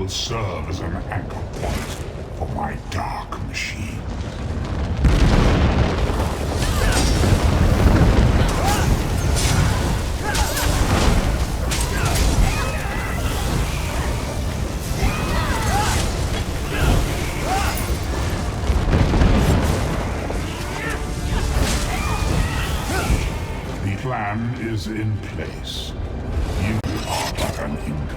will serve as an anchor point for my dark machine. The plan is in place. You are but an inconvenience.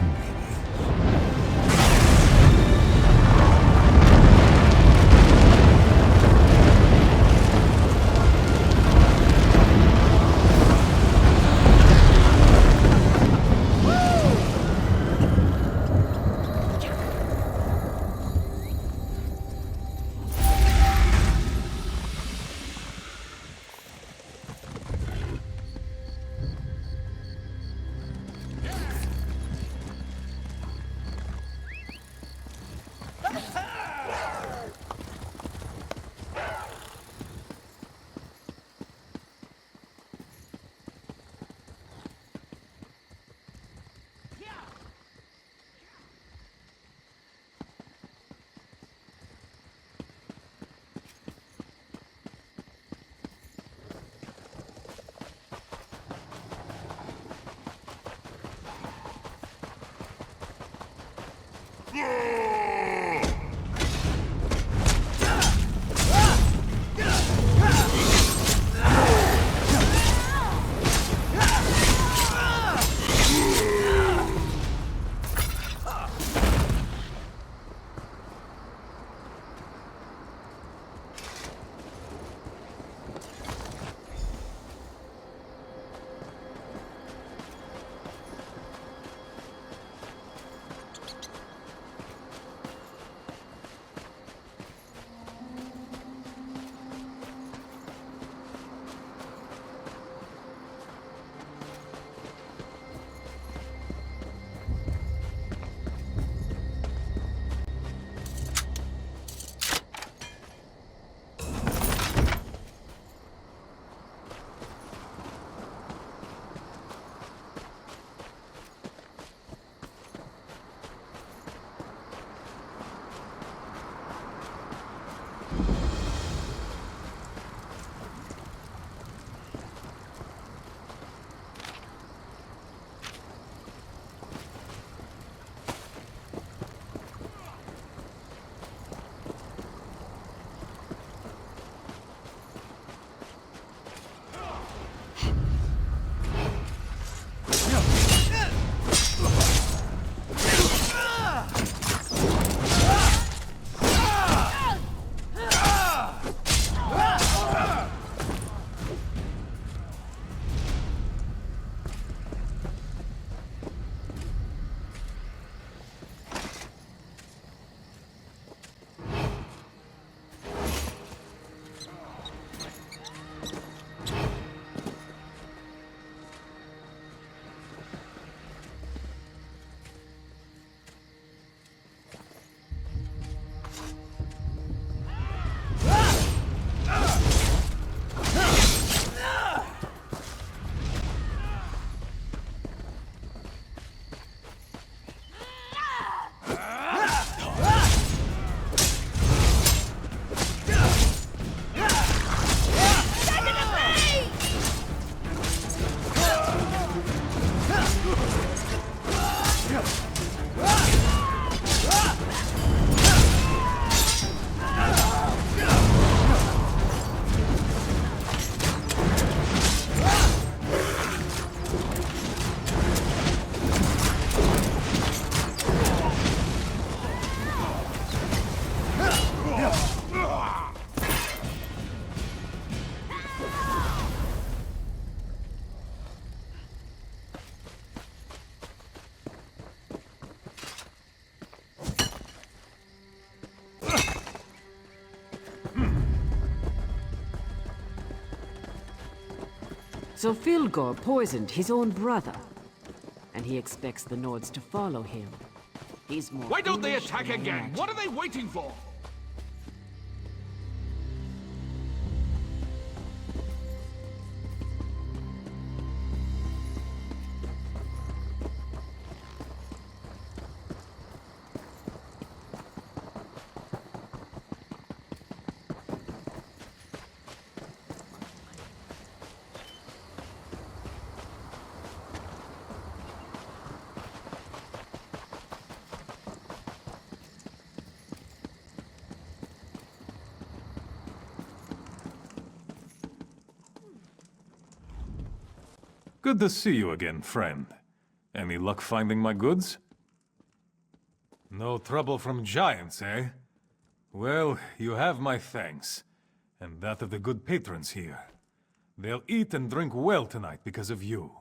So Fildgore poisoned his own brother, and he expects the Nords to follow him. He's more
Why don't they
foolish
attack
than I
again?
imagined.
What are they waiting for?
Good to see you again, friend. Any luck finding my goods? No trouble from giants, eh? Well, you have my thanks, and that of the good patrons here. They'll eat and drink well tonight because of you.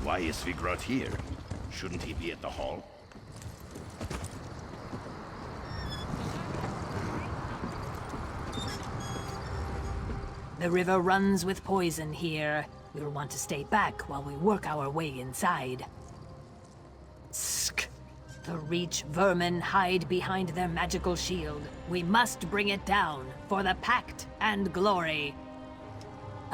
Why is Sovngarde here? Shouldn't he be at the hall?
The river runs with poison here. We'll want to stay back while we work our way inside. Sk! The Reach vermin hide behind their magical shield. We must bring it down for the Pact and glory.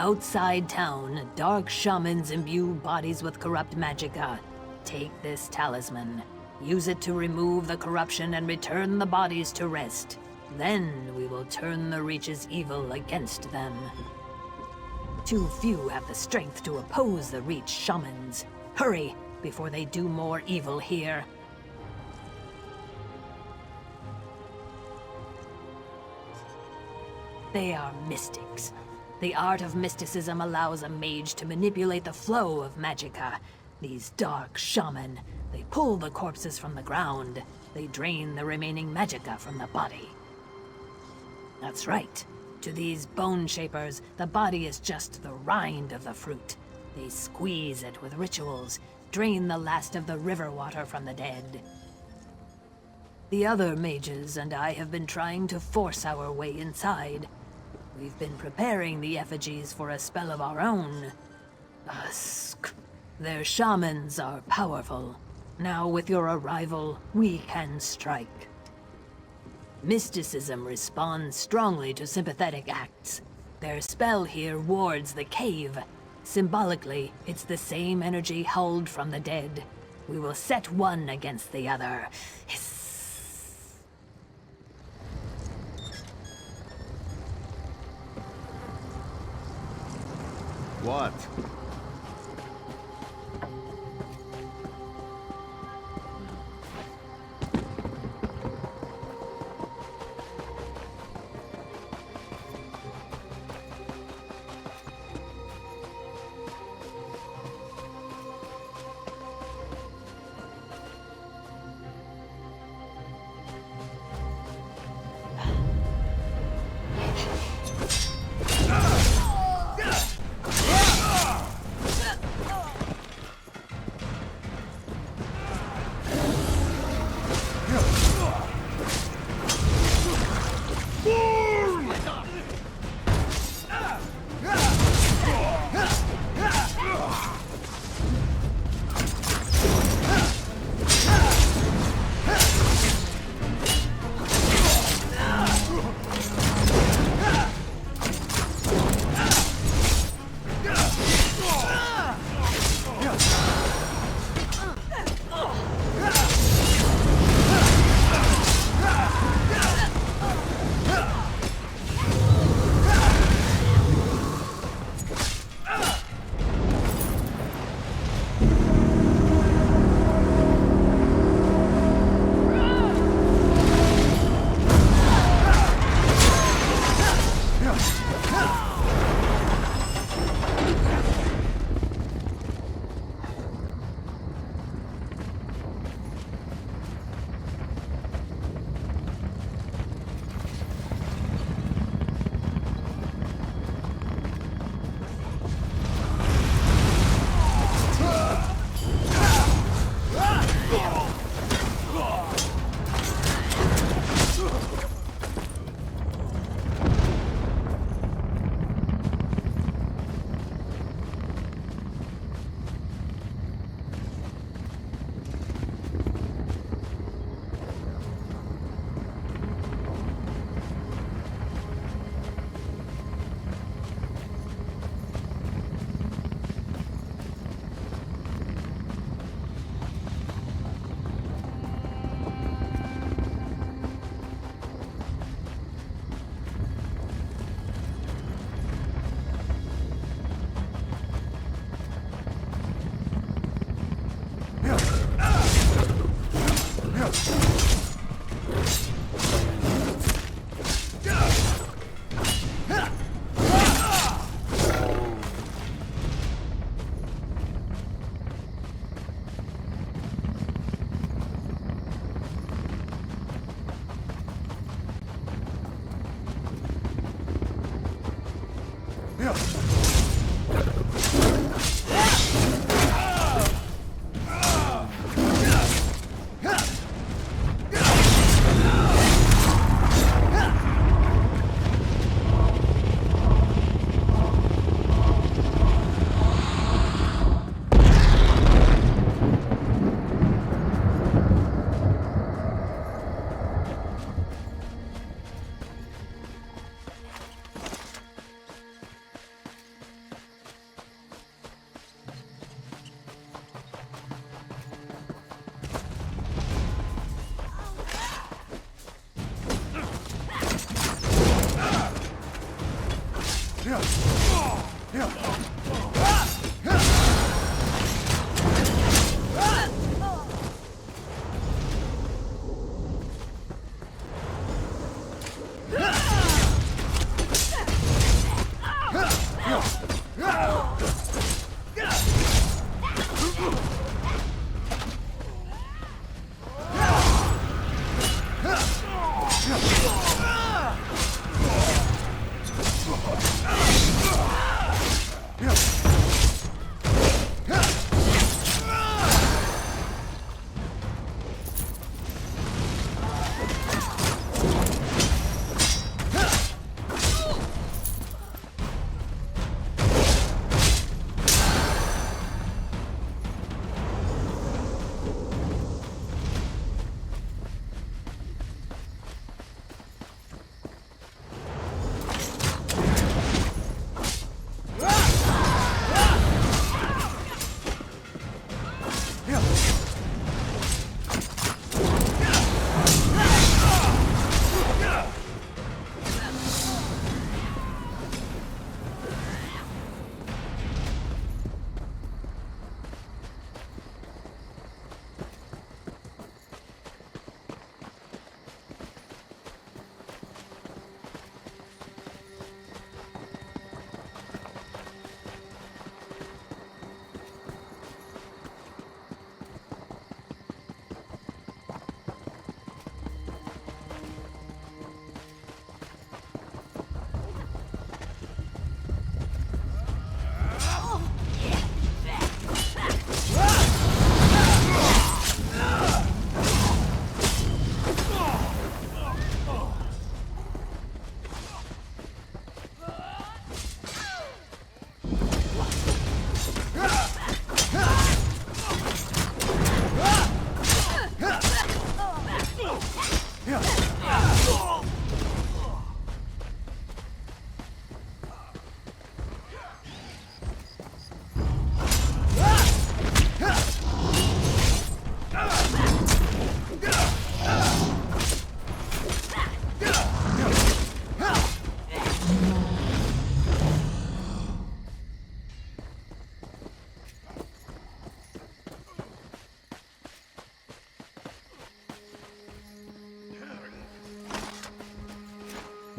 Outside town, dark shamans imbue bodies with corrupt magicka. Take this talisman. Use it to remove the corruption and return the bodies to rest. Then we will turn the Reach's evil against them. Too few have the strength to oppose the Reach shamans. Hurry, before they do more evil here. They are mystics. The art of mysticism allows a mage to manipulate the flow of magicka. These dark shaman, they pull the corpses from the ground. They drain the remaining magicka from the body. That's right. To these bone shapers, the body is just the rind of the fruit. They squeeze it with rituals, drain the last of the river water from the dead. The other mages and I have been trying to force our way inside. We've been preparing the effigies for a spell of our own. Their shamans are powerful. Now with your arrival, we can strike. Mysticism responds strongly to sympathetic acts. Their spell here wards the cave. Symbolically, it's the same energy hurled from the dead. We will set one against the other. Hiss.
What?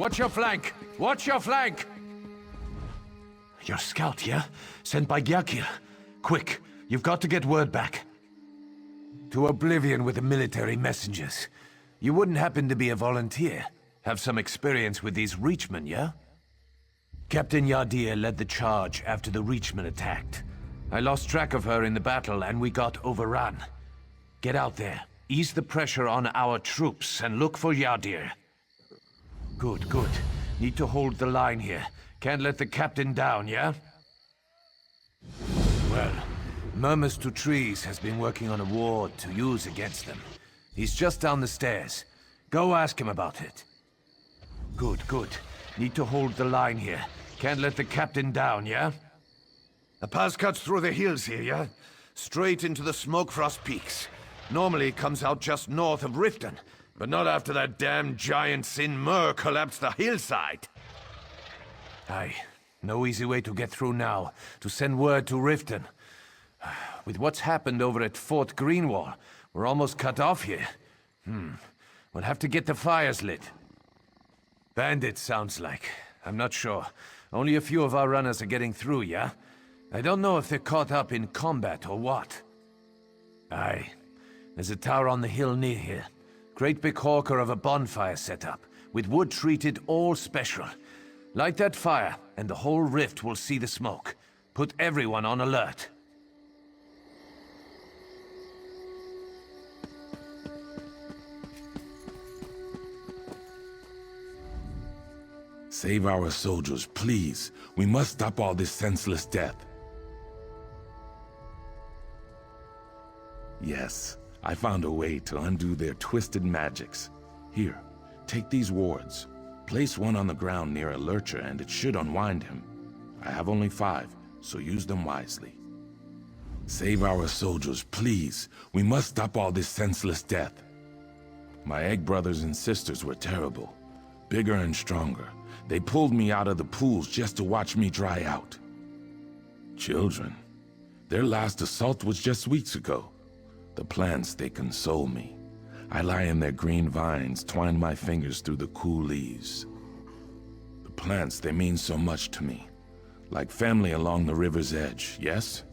Watch your flank! Watch your flank! Your scout, yeah? Sent by Gyakir. Quick, you've got to get word back. To Oblivion with the military messengers. You wouldn't happen to be a volunteer. Have some experience with these Reachmen, yeah? Captain Yardir led the charge after the Reachmen attacked. I lost track of her in the battle and we got overrun. Get out there, ease the pressure on our troops and look for Yardir. Good, good. Need to hold the line here. Can't let the captain down, yeah? Well, Murmurs to Trees has been working on a ward to use against them. He's just down the stairs. Go ask him about it. Good, good. Need to hold the line here. Can't let the captain down, yeah?
The pass cuts through the hills here, yeah? Straight into the Smokefrost Peaks. Normally it comes out just north of Riften, but not after that damn giant Sin Mur collapsed the hillside.
Aye. No easy way to get through now. To send word to Riften. With what's happened over at Fort Greenwall, we're almost cut off here. We'll have to get the fires lit. Bandits, sounds like. I'm not sure. Only a few of our runners are getting through, yeah? I don't know if they're caught up in combat or what. Aye. There's a tower on the hill near here. Great big hawker of a bonfire set up, with wood treated all special. Light that fire, and the whole rift will see the smoke. Put everyone on alert.
Save our soldiers, please. We must stop all this senseless death. Yes, I found a way to undo their twisted magics. Here, take these wards. Place one on the ground near a lurcher and it should unwind him. I have only 5, so use them wisely. Save our soldiers, please. We must stop all this senseless death. My egg brothers and sisters were terrible. Bigger and stronger. They pulled me out of the pools just to watch me dry out. Children. Their last assault was just weeks ago. The plants, they console me. I lie in their green vines, twine my fingers through the cool leaves. The plants, they mean so much to me. Like family along the river's edge, yes?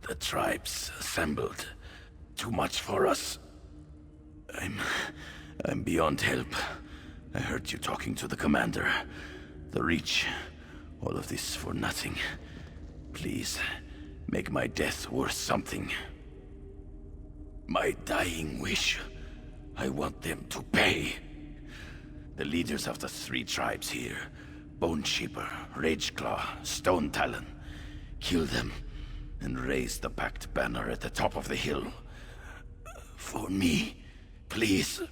The tribes assembled. Too much for us. I'm beyond help. I heard you talking to the commander. The Reach. All of this for nothing. Please, make my death worth something. My dying wish. I want them to pay. The leaders of the 3 tribes here. Bone Sheeper, Rageclaw, Stone Talon. Kill them. And raise the packed banner at the top of the hill. For me, Please.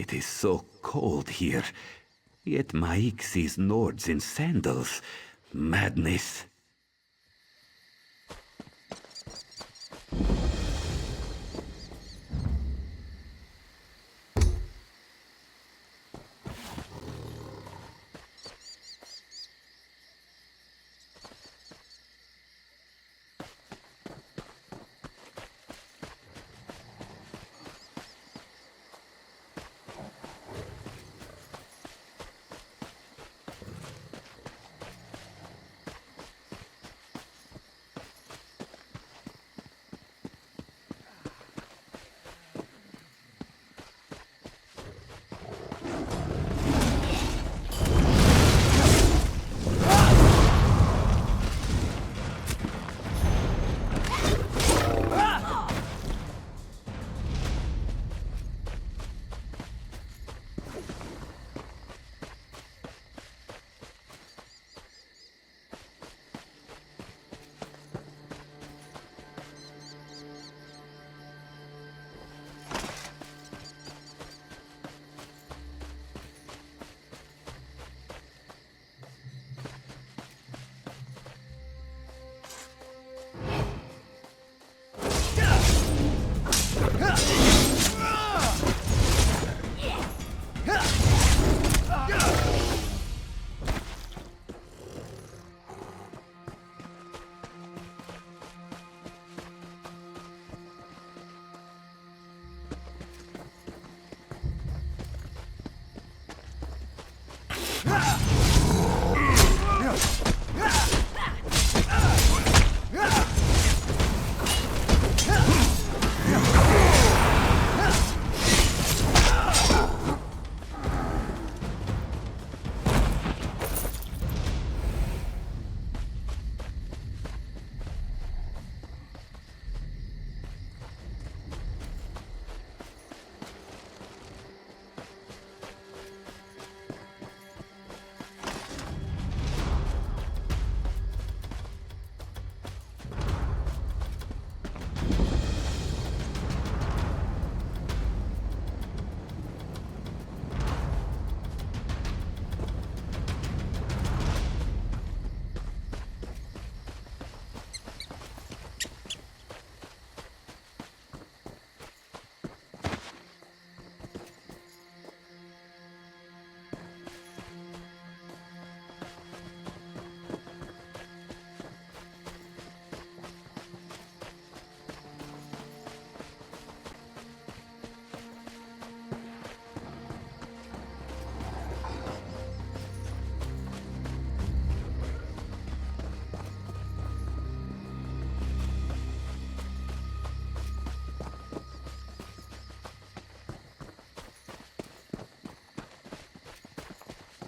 It is so cold here. Yet Maik sees Nords in sandals. Madness.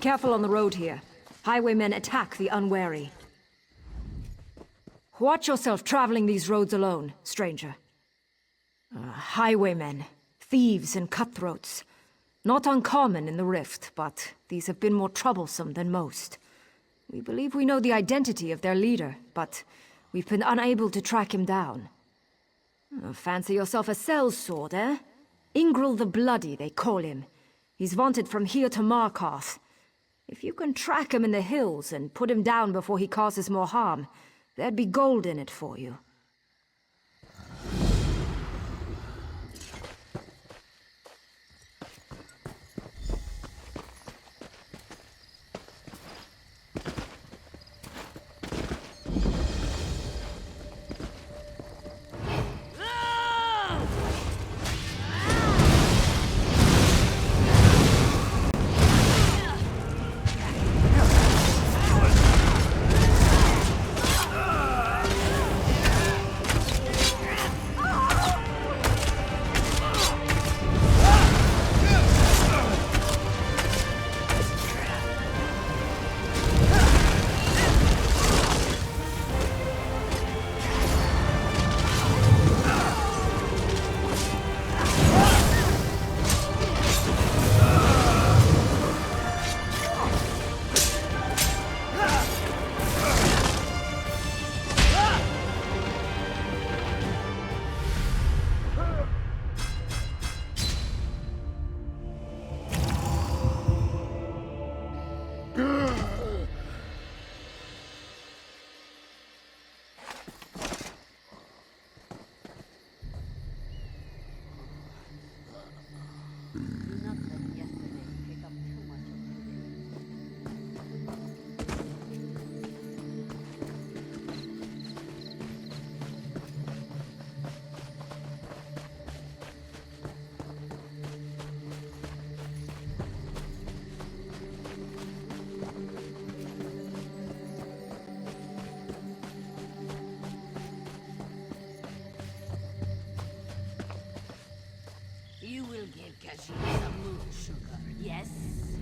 Careful on the road here. Highwaymen attack the unwary. Watch yourself traveling these roads alone, stranger. Highwaymen, thieves and cutthroats. Not uncommon in the Rift, but these have been more troublesome than most. We believe we know the identity of their leader, but we've been unable to track him down. Fancy yourself a sellsword, eh? Yngrel the Bloody, they call him. He's vaunted from here to Markarth. If you can track him in the hills and put him down before he causes more harm, there'd be gold in it for you.
because she is a moon sugar, yes?